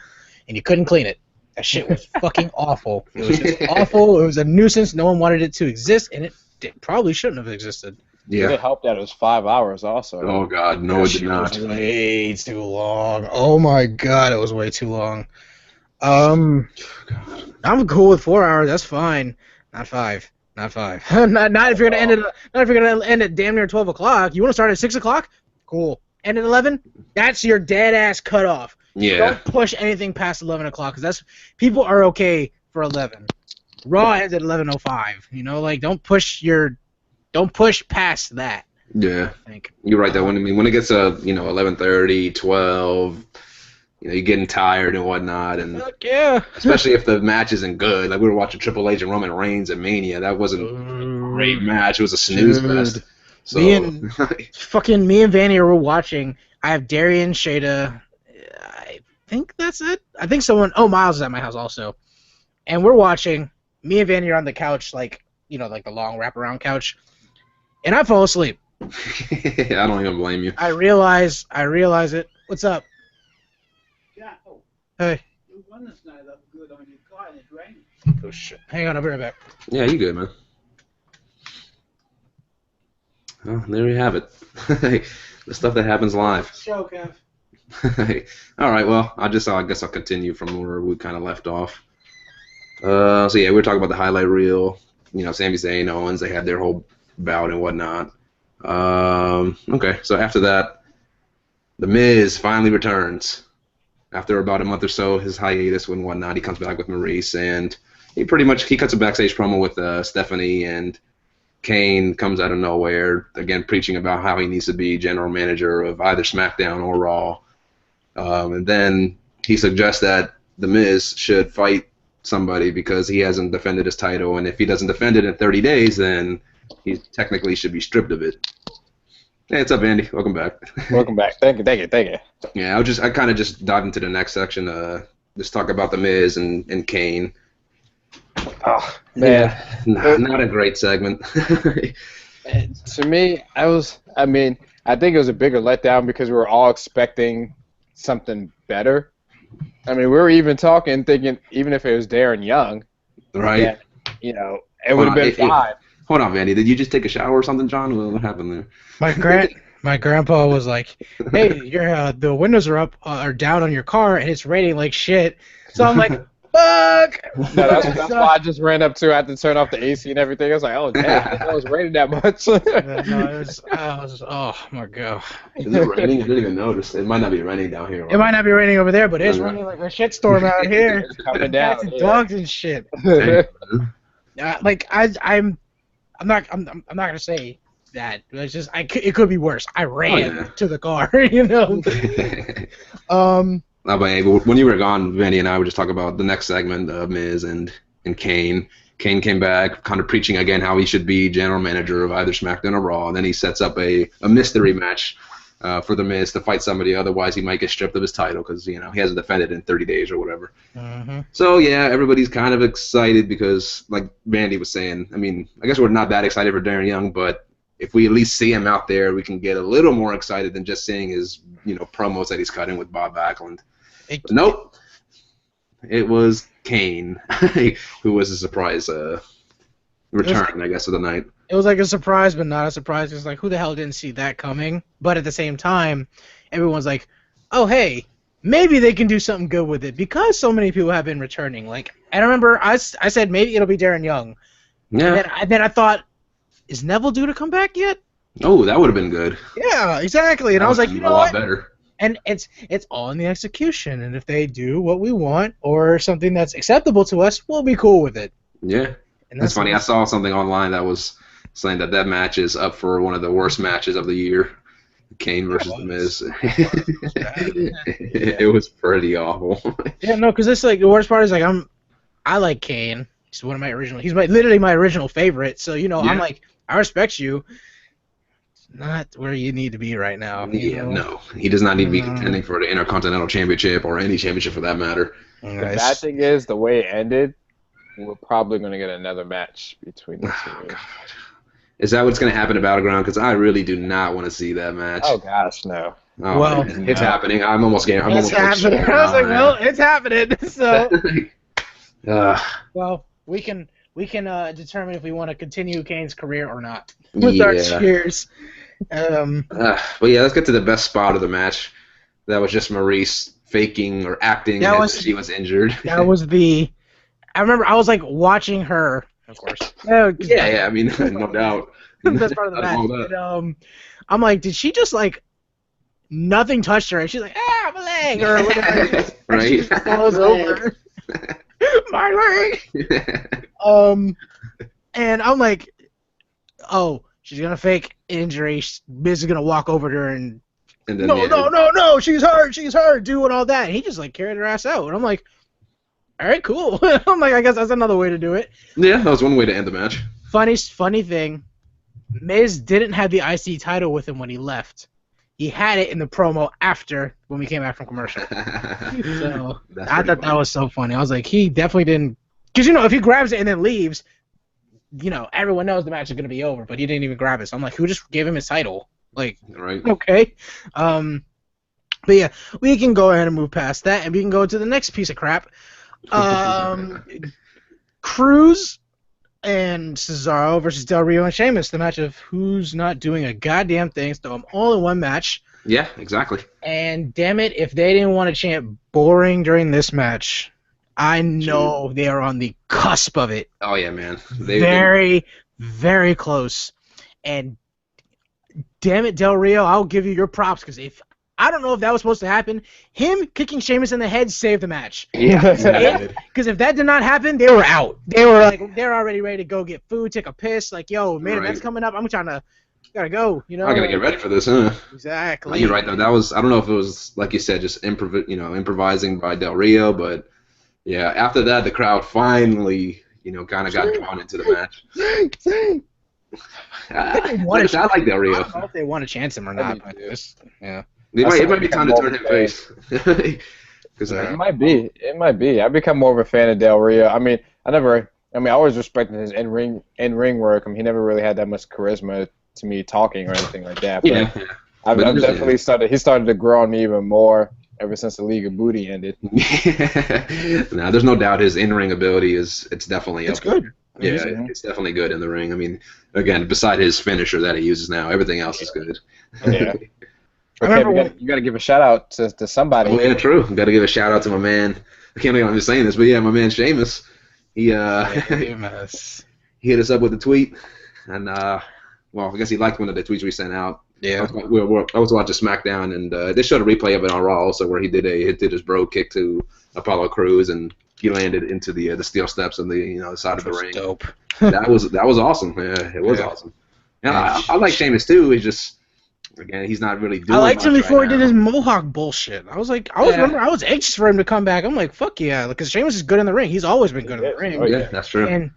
and you couldn't clean it. That shit was fucking awful. It was just awful. It was a nuisance. No one wanted it to exist, and it probably shouldn't have existed. Yeah. It helped that it was 5 hours also. Oh God, no, it did not. It was way too long. Oh my God, it was way too long. I'm cool with 4 hours. That's fine. Not 5. Not 5. not if you're gonna end it. Not if you're gonna end at damn near 12 o'clock. You want to start at 6 o'clock? Cool. End at 11? That's your dead ass cutoff. Yeah. Don't push anything past 11 o'clock because people are okay for 11. Raw ends at 11:05. Don't push past that. Yeah. I think. You're right though. When it gets 11:30, 12, you're getting tired and whatnot, and Fuck yeah. especially if the match isn't good. Like we were watching Triple H and Roman Reigns at Mania. That wasn't a great match. It was a snooze fest. So Me and Vanny were watching. I have Darian, Shada. I think that's it. I think Miles is at my house also. And we're watching. Me and Vanny are on the couch, like the long wraparound couch. And I fall asleep. I don't even blame you. I realize it. What's up? Yeah. Hey. The weather's not that good on your car and it's raining. Oh shit. Hang on, I'll be right back. Yeah, you good, man. Well, there you have it. The stuff that happens live. Show, Kev. All right, well, I guess I'll continue from where we kind of left off. So yeah, we were talking about the highlight reel. Sami Zayn, Owens, they had their whole bout and whatnot. Okay, so after that, The Miz finally returns. After about a month or so, his hiatus and whatnot, he comes back with Maurice, and he cuts a backstage promo with Stephanie, and Kane comes out of nowhere, again preaching about how he needs to be general manager of either SmackDown or Raw. And then he suggests that The Miz should fight somebody because he hasn't defended his title, and if he doesn't defend it in 30 days, then he technically should be stripped of it. Hey, what's up, Andy? Welcome back. Welcome back. Thank you. Yeah, I kind of just dive into the next section. Just talk about The Miz and Kane. Oh man, Not a great segment. To me, I think it was a bigger letdown because we were all expecting something better. I mean, we were even thinking, even if it was Darren Young, Right. Yeah, it would have been fine. Hold on, Vandy. Did you just take a shower or something, John? What happened there? My grandpa was like, "Hey, the windows are down on your car, and it's raining like shit." So I'm like, fuck? No, that's why I just ran up to. I had to turn off the AC and everything. I was like, oh damn, I didn't know it was raining that much. Yeah, no, I was oh my god. Is it raining? I didn't even notice. It might not be raining down here. It might not be raining over there, but it's Okay. raining like a shitstorm out here. It's coming Cats down. and Yeah. dogs and shit. Dang. Like I'm not gonna say that. It's just it could be worse. I ran yeah. to the car, you know. No, but hey, when you were gone, Vinny and I would just talk about the next segment of Miz and Kane. Kane came back, kind of preaching again how he should be general manager of either SmackDown or Raw. And then he sets up a mystery match for the Miz to fight somebody. Otherwise, he might get stripped of his title because he hasn't defended in 30 days or whatever. Mm-hmm. So yeah, everybody's kind of excited because, like Randy was saying, I mean, I guess we're not that excited for Darren Young, but if we at least see him out there, we can get a little more excited than just seeing his promos that he's cutting with Bob Backlund. But nope, it was Kane who was a surprise return, I guess, of the night. It was like a surprise, but not a surprise. It's like, who the hell didn't see that coming? But at the same time, everyone's like, oh, hey, maybe they can do something good with it because so many people have been returning. Like, I remember I said maybe it'll be Darren Young. Yeah. And then I thought, is Neville due to come back yet? Oh, that would have been good. Yeah, exactly. And I was like, you know a lot what? better. And it's all in the execution. And if they do what we want or something that's acceptable to us, we'll be cool with it. Yeah. And That's funny. I saw something online that was saying that match is up for one of the worst matches of the year. Kane versus The Miz. It was pretty awful. Yeah, no, because it's like the worst part is like I like Kane. He's one of my original. He's literally my original favorite. So Yeah. I'm like, I respect you. It's not where you need to be right now. Yeah, no. He does not need to be contending for the Intercontinental Championship or any championship for that matter. The bad thing is the way it ended. We're probably going to get another match between the two. Oh, God. Is that what's going to happen at Battleground? Because I really do not want to see that match. Oh gosh, no. Oh, Well, man. It's happening. I'm almost getting. It's happening. I was like, well, it's happening. So, well, we can determine if we want to continue Kane's career or not with our cheers. But yeah, let's get to the best spot of the match. That was just Maurice faking or acting as she was injured. That was I remember I was like watching her, of course. Yeah, I mean, no doubt. That's part of the match. And, I'm like, did she just like nothing touched her, and she's like, my leg or whatever. Right. She just falls over. My leg. And I'm like, oh, she's gonna fake injury. Miz is gonna walk over to her and then, no, she's hurt, doing all that. And he just like carried her ass out, and I'm like, all right, cool. I'm like, I guess that's another way to do it. Yeah, that was one way to end the match. Funny thing, Miz didn't have the IC title with him when he left. He had it in the promo after when we came back from commercial. So I thought that was so funny. I was like, he definitely didn't, because if he grabs it and then leaves, everyone knows the match is gonna be over. But he didn't even grab it. So I'm like, who just gave him his title? Like, right. Okay. But yeah, we can go ahead and move past that, and we can go to the next piece of crap. Cruz and Cesaro versus Del Rio and Sheamus, the match of who's not doing a goddamn thing, so I'm all in one match. Yeah, exactly. And damn it, if they didn't want to chant boring during this match, I know they are on the cusp of it. Oh yeah, man. Very, very close. And damn it, Del Rio, I'll give you your props, because I don't know if that was supposed to happen. Him kicking Sheamus in the head saved the match. Yeah, because if that did not happen, they were out. They were like, they're already ready to go get food, take a piss. Like, yo, main event's coming up. I'm trying to, gotta go. I gotta get ready for this, huh? Exactly. You're right though. That was, I don't know if it was like you said, just improvising by Del Rio, but yeah, after that, the crowd finally, kind of got drawn into the match. I like Del Rio. I don't know if they want to chance him or not. But yeah. It might be time to turn him face. It might be. It might be. I've become more of a fan of Del Rio. I mean, I always respected his in-ring work. I mean, he never really had that much charisma to me talking or anything like that. But yeah. I've definitely started. He started to grow on me even more ever since the League of Booty ended. Now, there's no doubt his in-ring ability it's definitely it's good. Yeah, it's definitely good in the ring. I mean, again, beside his finisher that he uses now, everything else is good. Yeah. Okay, you got to give a shout out to somebody. Oh, yeah, true. Got to give a shout out to my man, I can't believe I'm just saying this, but yeah, my man Sheamus, he Sheamus. he hit us up with a tweet, and well, I guess he liked one of the tweets we sent out. Yeah. I was watching SmackDown, and they showed a replay of it on Raw also, where he did his bro kick to Apollo Crews, and he landed into the steel steps on the the side of the ring. Dope. That was awesome. Yeah, it was awesome. And I like Sheamus too. He's just again, he's not really doing. I liked him much before right he did now. his Mohawk bullshit. I was remember I was anxious for him to come back. I'm like, fuck yeah, because Sheamus is good in the ring. He's always been good in the ring. Oh, Yeah, that's true. And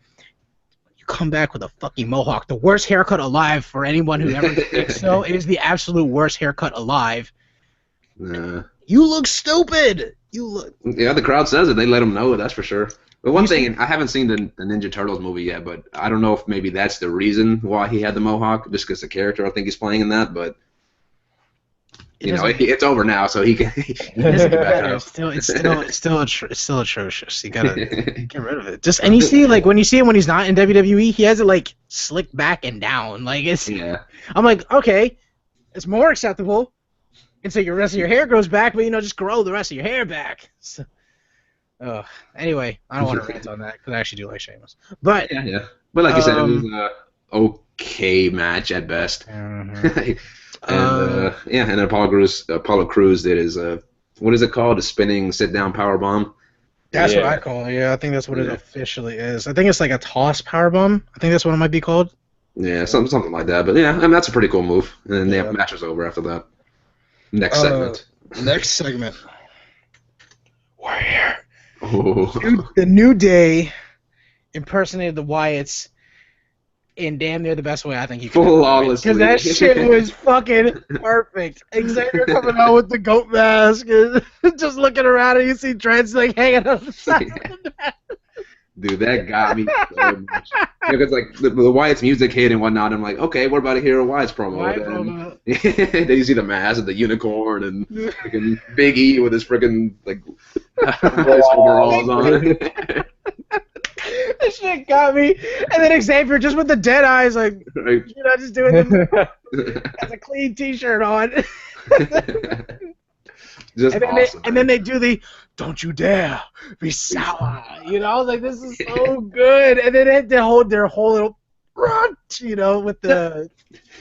you come back with a fucking Mohawk, the worst haircut alive for anyone who ever thinks so. It is the absolute worst haircut alive. You look stupid. You look. Yeah, the crowd says it. They let him know it. That's for sure. But one thing, and I haven't seen the Ninja Turtles movie yet, but I don't know if maybe that's the reason why he had the Mohawk, just because the character I think he's playing in that. But it's over now, so he can get back up. It's still atrocious. You gotta get rid of it. And you see, like when you see him when he's not in WWE, he has it like slicked back and down. Like it's. Yeah. I'm like, okay, it's more acceptable. And so your rest of your hair grows back, but just grow the rest of your hair back. So, anyway, I don't want to rant on that because I actually do like Sheamus. But yeah. But like you said, it was an okay match at best. Mhm. And Apollo Crews did his what is it called? A spinning sit down power bomb. That's what I call it. Yeah, I think that's what it officially is. I think it's like a toss power bomb. I think that's what it might be called. Yeah, something like that. But yeah, I mean that's a pretty cool move. And then the match was over after that. Next segment. We're here. Oh. The New Day impersonated the Wyatts in damn near the best way I think you could. Flawlessly. Because that shit was fucking perfect. Xavier coming out with the goat mask and just looking around and you see dreads like hanging on the side of the mask. Dude, that got me so much. Because like the Wyatt's music hit and whatnot, I'm like, okay, we're about to hear a Wyatt's promo. Then you see the mask and the unicorn and freaking Big E with his freaking like his overalls on. This shit got me. And then Xavier just with the dead eyes, like just doing the has a clean T-shirt on. Just awesome. And then they do the "Don't you dare be sour," I was like, this is so good. And then they had their whole little run, with the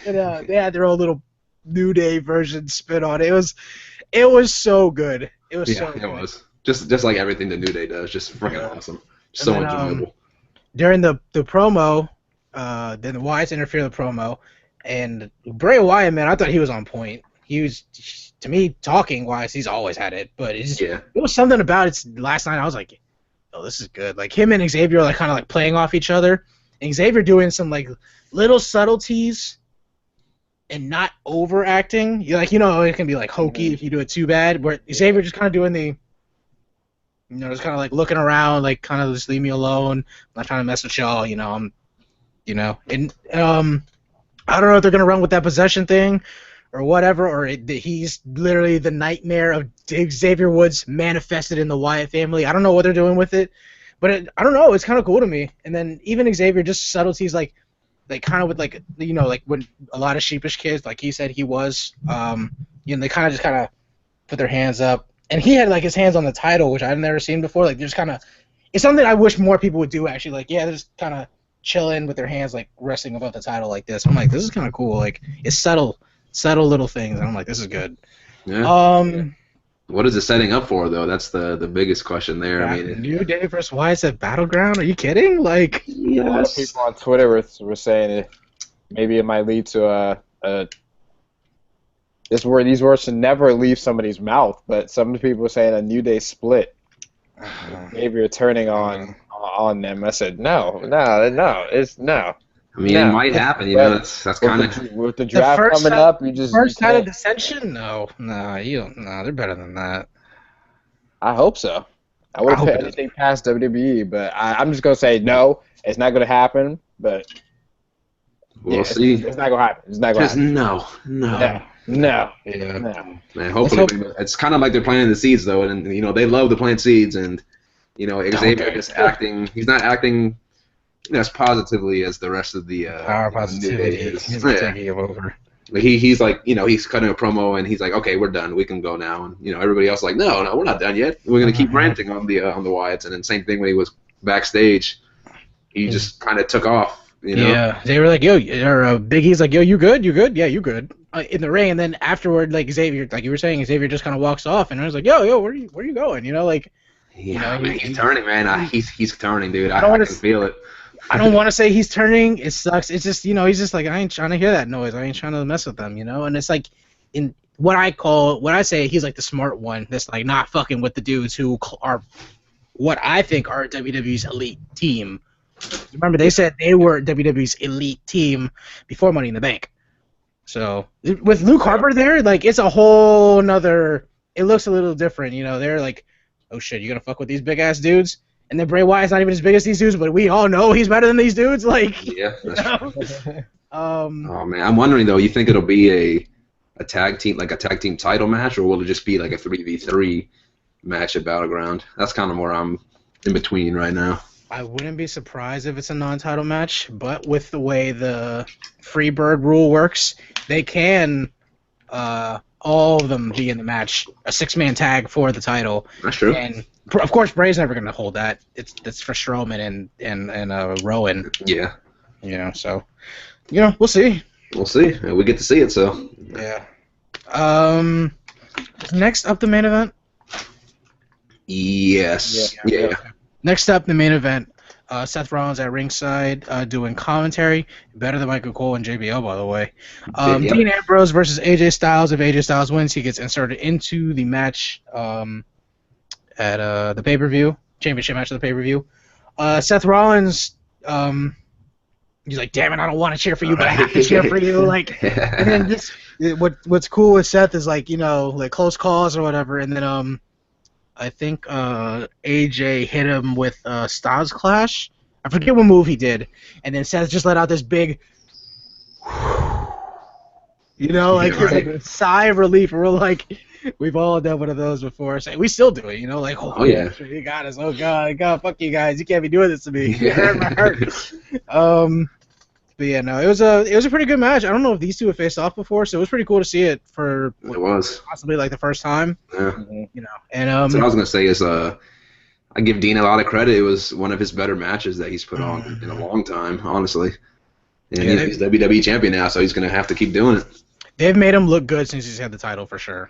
they had their own little New Day version spin on it. It was so good. It was so good. It was just like everything the New Day does, just freaking awesome, so enjoyable. During the promo, then the Wyatts interfered with the promo, and Bray Wyatt, man, I thought he was on point. He was. To me, talking wise, he's always had it, but it was something about it last night. I was like, "Oh, this is good." Like him and Xavier, like kind of like playing off each other, and Xavier doing some like little subtleties and not overacting. It can be like hokey if you do it too bad. Where Xavier just kind of doing the, just kind of like looking around, like kind of just leave me alone. I'm not trying to mess with y'all. And I don't know if they're gonna run with that possession thing. Or whatever, or he's literally the nightmare of Xavier Woods manifested in the Wyatt family. I don't know what they're doing with it, but I don't know. It's kind of cool to me. And then even Xavier, just subtleties like kind of with like like when a lot of sheepish kids, like he said he was, they kind of put their hands up, and he had like his hands on the title, which I've never seen before. Like just kind of, it's something I wish more people would do actually. Like they're just kind of chilling with their hands like resting above the title like this. I'm like, this is kind of cool. Like it's subtle little things. And I'm like, this is good. Yeah. What is it setting up for, though? That's the biggest question there. I mean, New Day versus Wyatt's at Battleground? Are you kidding? Like, yes. A lot of people on Twitter were saying maybe it might lead to these words should never leave somebody's mouth. But some people were saying a New Day split. Maybe you're turning on them. I said no. It's no. I mean, it might happen, that's kind of... With the draft coming up, you just... First night of Dissension? No, you don't... No, they're better than that. I hope so. I would have put anything past WWE, but I'm just going to say no, it's not going to happen, but... We'll see. It's not going to happen. It's not going to happen. No. Yeah. No. Man, hopefully, it's kind of like they're planting the seeds, though, and, they love to plant seeds, and, Xavier is acting... He's not acting... as positively as the rest of the power positivity is taking him over. Like he's like, he's cutting a promo and he's like, okay, we're done, we can go now. And everybody else like, no, we're not done yet. We're gonna keep ranting on the Wyatts. And then same thing when he was backstage, he just kind of took off. Yeah, they were like, yo, or Big E's like, yo, you good? You good? Yeah, you good. In the ring, and then afterward, like Xavier, like you were saying, Xavier just kind of walks off, and I was like, yo, where you going? Like, man, he's turning, man. He's turning, dude. I can feel it. I don't want to say he's turning. It sucks. It's just, he's just like, I ain't trying to hear that noise. I ain't trying to mess with them, And it's like, in what I say, he's like the smart one that's like not fucking with the dudes who are what I think are WWE's elite team. Remember, they said they were WWE's elite team before Money in the Bank. So with Luke Harper there, like it's a whole nother. It looks a little different, They're like, oh shit, you gonna fuck with these big ass dudes? And then Bray Wyatt's not even as big as these dudes, but we all know he's better than these dudes. Like, yeah, that's true. Oh man, I'm wondering though. You think it'll be a tag team, like a tag team title match, or will it just be like a 3v3 match at Battleground? That's kind of where I'm in between right now. I wouldn't be surprised if it's a non-title match, but with the way the Freebird rule works, they can all of them be in the match, a 6-man tag for the title. That's true. And of course, Bray's never going to hold that. That's for Strowman and Rowan. Yeah. So we'll see. We'll see. We get to see it, so. Yeah. Next up, the main event. Yes. Yeah. Next up, the main event. Seth Rollins at ringside doing commentary. Better than Michael Cole and JBL, by the way. Dean Ambrose versus AJ Styles. If AJ Styles wins, he gets inserted into the match at the pay-per-view. Championship match of the pay-per-view. Seth Rollins, he's like, damn it, I don't want to cheer for you, but I have to cheer for you. Like, and then what's cool with Seth is like, like close calls or whatever, and then I think AJ hit him with Styles Clash. I forget what move he did. And then Seth just let out this big, like sigh of relief. And we're like, we've all done one of those before. So we still do it, like, oh yeah, you got us. Oh God, fuck you guys. You can't be doing this to me. You hurt my heart. But yeah, no, it was a pretty good match. I don't know if these two have faced off before, so it was pretty cool to see it for possibly like the first time. Yeah. And so what I was gonna say is I give Dean a lot of credit. It was one of his better matches that he's put on in a long time, honestly. And he's WWE champion now, so he's gonna have to keep doing it. They've made him look good since he's had the title for sure.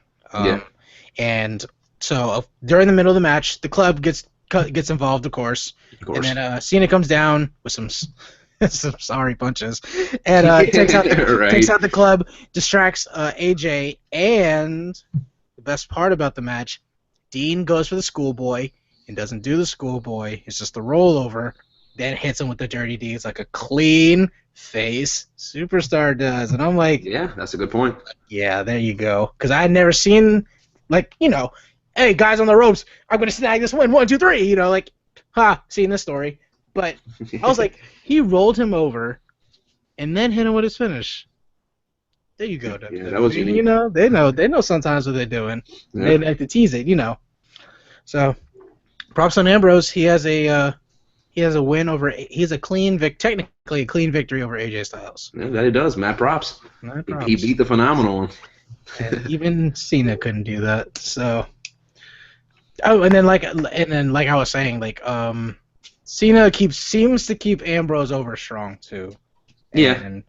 And so during the middle of the match, the club gets involved, of course. And then Cena comes down with some sorry punches, and takes out the club, distracts AJ, and the best part about the match, Dean goes for the schoolboy and doesn't do the schoolboy. It's just the rollover, then hits him with the dirty deeds like a clean face superstar does. And I'm like, yeah, that's a good point. Yeah, there you go. Because I had never seen, like, hey, guys on the ropes, I'm going to snag this win, 1, 2, 3, like, seen this story. But I was like, he rolled him over and then hit him with his finish. There you go. Yeah, that was unique. They know sometimes what they're doing. Yeah. They like to tease it, So, props on Ambrose. He has a win over. He has technically a clean victory over AJ Styles. Yeah, that he does. Mad props. He beat the phenomenal one. And even Cena couldn't do that. So. Oh, and then like I was saying, like Cena seems to keep Ambrose over strong too. And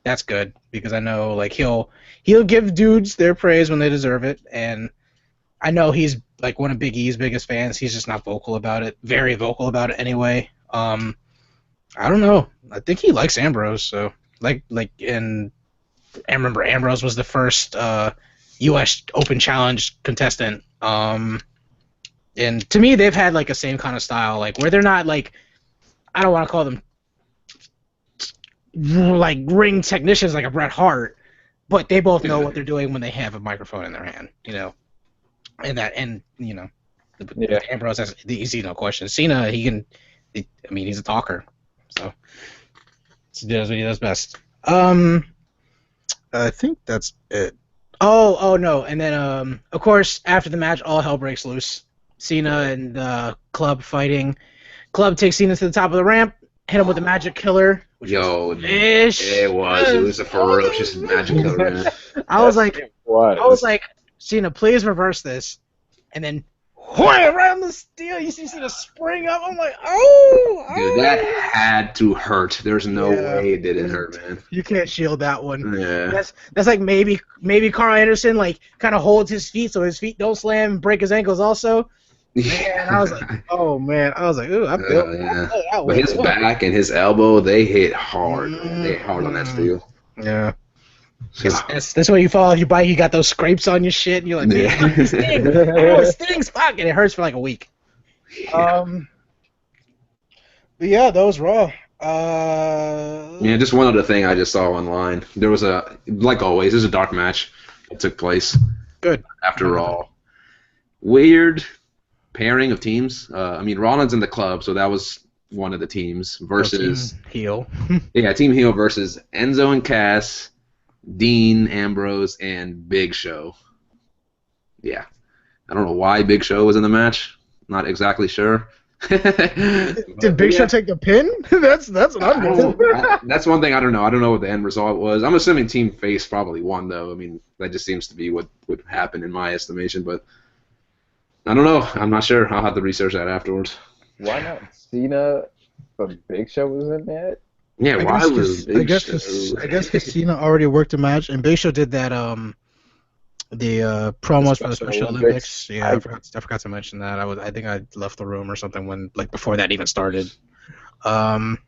that's good because I know like he'll give dudes their praise when they deserve it, and I know he's like one of Big E's biggest fans. He's just not vocal about it. Very vocal about it anyway. I don't know. I think he likes Ambrose. So and I remember Ambrose was the first U.S. Open Challenge contestant. And to me, they've had like a same kind of style, like where they're not like, I don't want to call them like ring technicians like a Bret Hart, but they both know what they're doing when they have a microphone in their hand, Ambrose has the easy no question. Cena, he's a talker, so he does what he does best. I think that's it. Oh no, and then of course after the match, all hell breaks loose. Cena and Club fighting. Club takes Cena to the top of the ramp. hit him with the magic killer. Which Yo, was vicious. it was a ferocious magic killer, man. I was like, It was. I was like, Cena, please reverse this, and then wham, around the steel. You see Cena spring up. I'm like, oh, Dude, that had to hurt. There's no Yeah. way it didn't hurt, man. you can't shield that one. Yeah. That's like maybe Carl Anderson like kind of holds his feet so his feet don't slam and break his ankles also. Man, I was like, oh man, I was like, ooh, I feel Yeah. that But way. his back and his elbow, they hit hard. Man. They hit hard on that steel. Yeah. So, That's why you fall off your bike, you got those scrapes on your shit, and you're like, man, Yeah. it stings. Oh, it stings, fuck, and it hurts for like a week. yeah. But yeah, that was Raw. Yeah, just one other thing I just saw online. There was like always, there's a dark match that took place. Good. After all, weird pairing of teams. Rollins in the club, so that was one of the teams versus heel. Team Heel versus Enzo and Cass, Dean Ambrose, and Big Show. Yeah, I don't know why Big Show was in the match. Not exactly sure. Did Big Show take the pin? that's what I'm doing. That's one thing I don't know. I don't know what the end result was. I'm assuming Team Face probably won, though. I mean, that just seems to be what would happen in my estimation. But I don't know. I'm not sure. I'll have to research that afterwards. Why not Cena, but Big Show was in that? Yeah, why was Big Show? I guess Cena already worked a match, and Big Show did that. The promos for the Special Olympics. Yeah, I forgot to mention that. I think I left the room or something when before that even started. But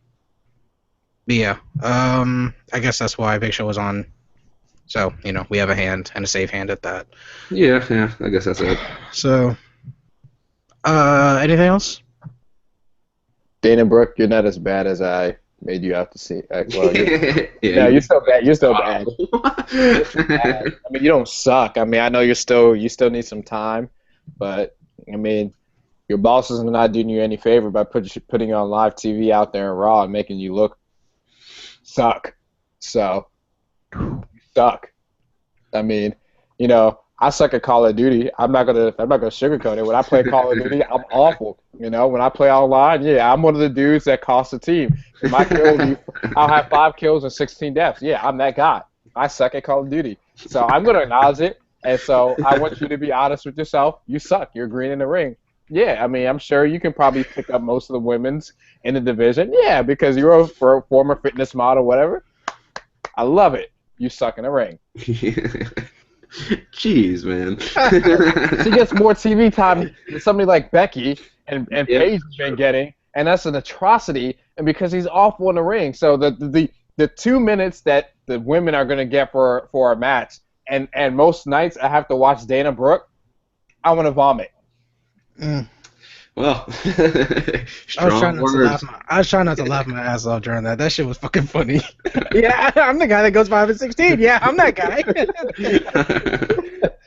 yeah, I guess that's why Big Show was on. So we have a hand and a safe hand at that. Yeah, I guess that's it. So, anything else? Dana Brooke, you're not as bad as I made you out to see. Well, Yeah, you're still bad. You're still bad. I mean, you don't suck. I mean, I know you still need some time, but I mean, your boss is not doing you any favor by putting you on live TV out there in Raw and making you look suck. So, you suck. I mean, I suck at Call of Duty. I'm not gonna sugarcoat it. When I play Call of Duty, I'm awful. When I play online, yeah, I'm one of the dudes that costs the team. I'll have 5 kills and 16 deaths. Yeah, I'm that guy. I suck at Call of Duty. So I'm gonna acknowledge it. And so I want you to be honest with yourself. You suck. You're green in the ring. Yeah, I mean, I'm sure you can probably pick up most of the women's in the division. Yeah, because you're a former fitness model, whatever. I love it. You suck in the ring. Jeez, man. She gets more TV time than somebody like Becky and Paige has been getting, and that's an atrocity. And because he's awful in the ring, so the 2 minutes that the women are going to get for a match, and most nights I have to watch Dana Brooke, I want to vomit. Well, I was trying not to laugh my ass off during that. That shit was fucking funny. Yeah, I'm the guy that goes 5-16. Yeah, I'm that guy.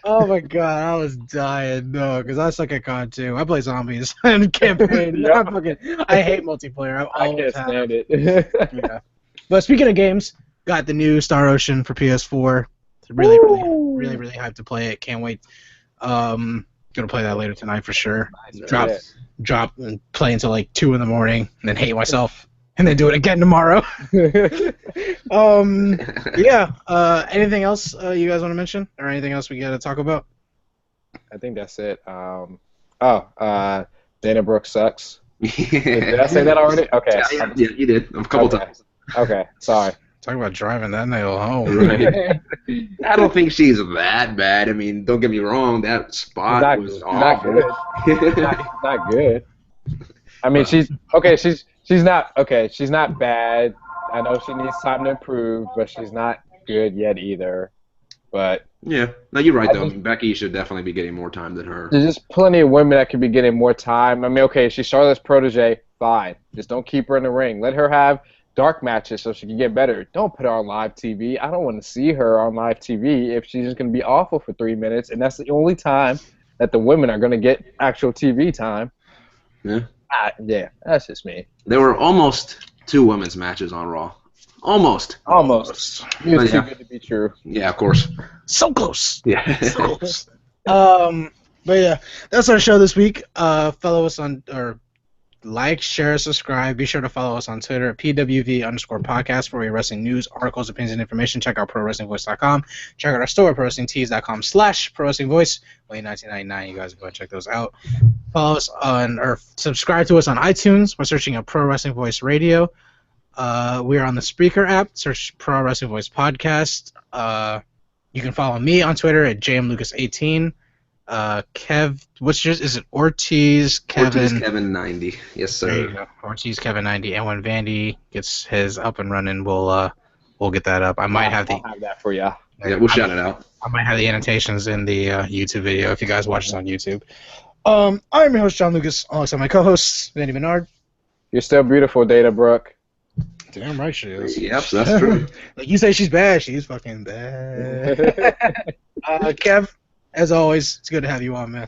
Oh my god, I was dying. No, because I suck at COD too. I play zombies and campaign. I hate multiplayer. I can't stand it. Yeah. But speaking of games, got the new Star Ocean for PS4. It's really hyped to play it. Can't wait. Gonna play that later tonight for sure. Drop and play until like 2 in the morning, and then hate myself, and then do it again tomorrow. Yeah. Anything else you guys want to mention, or anything else we got to talk about? I think that's it. Dana Brooke sucks. Did I say that already? Okay. Yeah, you did a couple times. Okay, sorry. Talk about driving that nail home. Right. I don't think she's that bad. I mean, don't get me wrong. That spot was awful. Not good. I mean, she's not bad. I know she needs time to improve, but she's not good yet either. But yeah, no, you're right though. I mean, Becky should definitely be getting more time than her. There's just plenty of women that could be getting more time. I mean, okay, she's Charlotte's protege, fine. Just don't keep her in the ring. Let her have dark matches so she can get better. Don't put her on live TV. I don't want to see her on live TV if she's just going to be awful for 3 minutes, and that's the only time that the women are going to get actual TV time. Yeah. Yeah, that's just me. There were almost 2 women's matches on Raw. Almost. It was too good to be true. Yeah, of course. So close. Yeah. So close. But yeah, that's our show this week. Follow us on, or like, share, subscribe. Be sure to follow us on Twitter at PWV_podcast for your wrestling news, articles, opinions, and information. Check out ProWrestlingVoice.com. Check out our store at ProWrestlingTees.com/ProWrestlingVoice. Only $19.99. You guys go and check those out. Follow us on, or subscribe to us on iTunes by searching up Pro Wrestling Voice Radio. We are on the Spreaker app. Search Pro Wrestling Voice Podcast. You can follow me on Twitter at JMLucas18. Kev, what's yours? Is it Ortiz Kevin? Ortiz Kevin 90. Yes, There you sir. go. Ortiz Kevin 90. And when Vandy gets his up and running, we'll get that up. I might have I'll have that for you. Yeah, we'll shout it out. I might have the annotations in the YouTube video if you guys watch this on YouTube. I'm your host John Lucas, alongside my co-host Vandy Menard. You're still beautiful, Data Brooke. Damn right she is. Yep, that's true. Like you say she's bad, she's fucking bad. Kev, as always, it's good to have you on, man.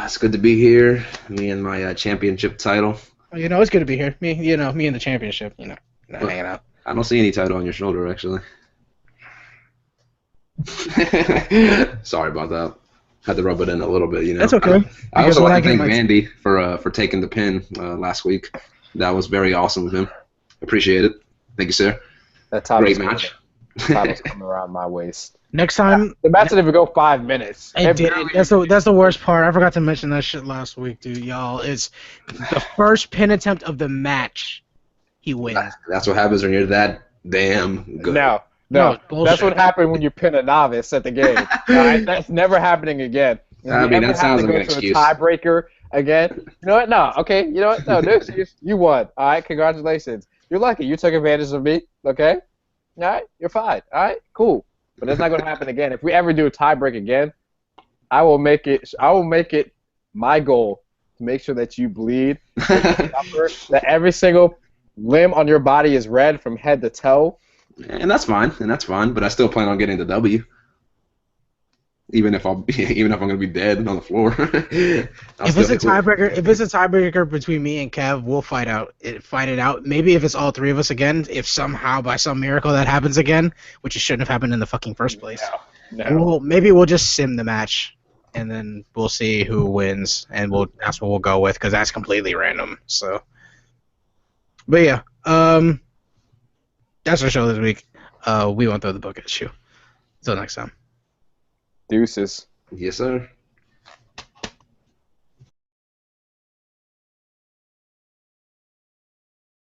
It's good to be here. Me and my championship title. You know, it's good to be here. Me and the championship, hanging out. I don't see any title on your shoulder, actually. Sorry about that. Had to rub it in a little bit, That's okay. I also when like to I thank get my- Vandy for taking the pin last week. That was very awesome of him. Appreciate it. Thank you, sir. That title's Great match. title's coming around my waist. Next time, The match didn't even go 5 minutes. it did. That's the worst part. I forgot to mention that shit last week, dude. Y'all, it's the first pin attempt of the match. He wins. That's what happens when you're that damn good. No, No, bullshit. that's what happened when you pin a novice at the game. All right? That's never happening again. If I you mean, ever that sounds have to like go an to excuse. A tiebreaker again. You know what? No. Okay. You know what? No, dude. You won. All right. Congratulations. You're lucky. You took advantage of me. Okay. All right. You're fine. All right. Cool. But that's not going to happen again. If we ever do a tiebreak again, I will make it my goal to make sure that you bleed, that every single limb on your body is red from head to toe. And that's fine. But I still plan on getting the W. Even if I'm gonna be dead on the floor. If it's a tiebreaker between me and Kev, we'll fight it out. Maybe if it's all three of us again, if somehow by some miracle that happens again, which it shouldn't have happened in the fucking first place. No. Maybe we'll just sim the match, and then we'll see who wins, and that's what we'll go with, because that's completely random. So, but yeah, that's our show this week. We won't throw the book at you. Until next time. Deuces. Yes, sir.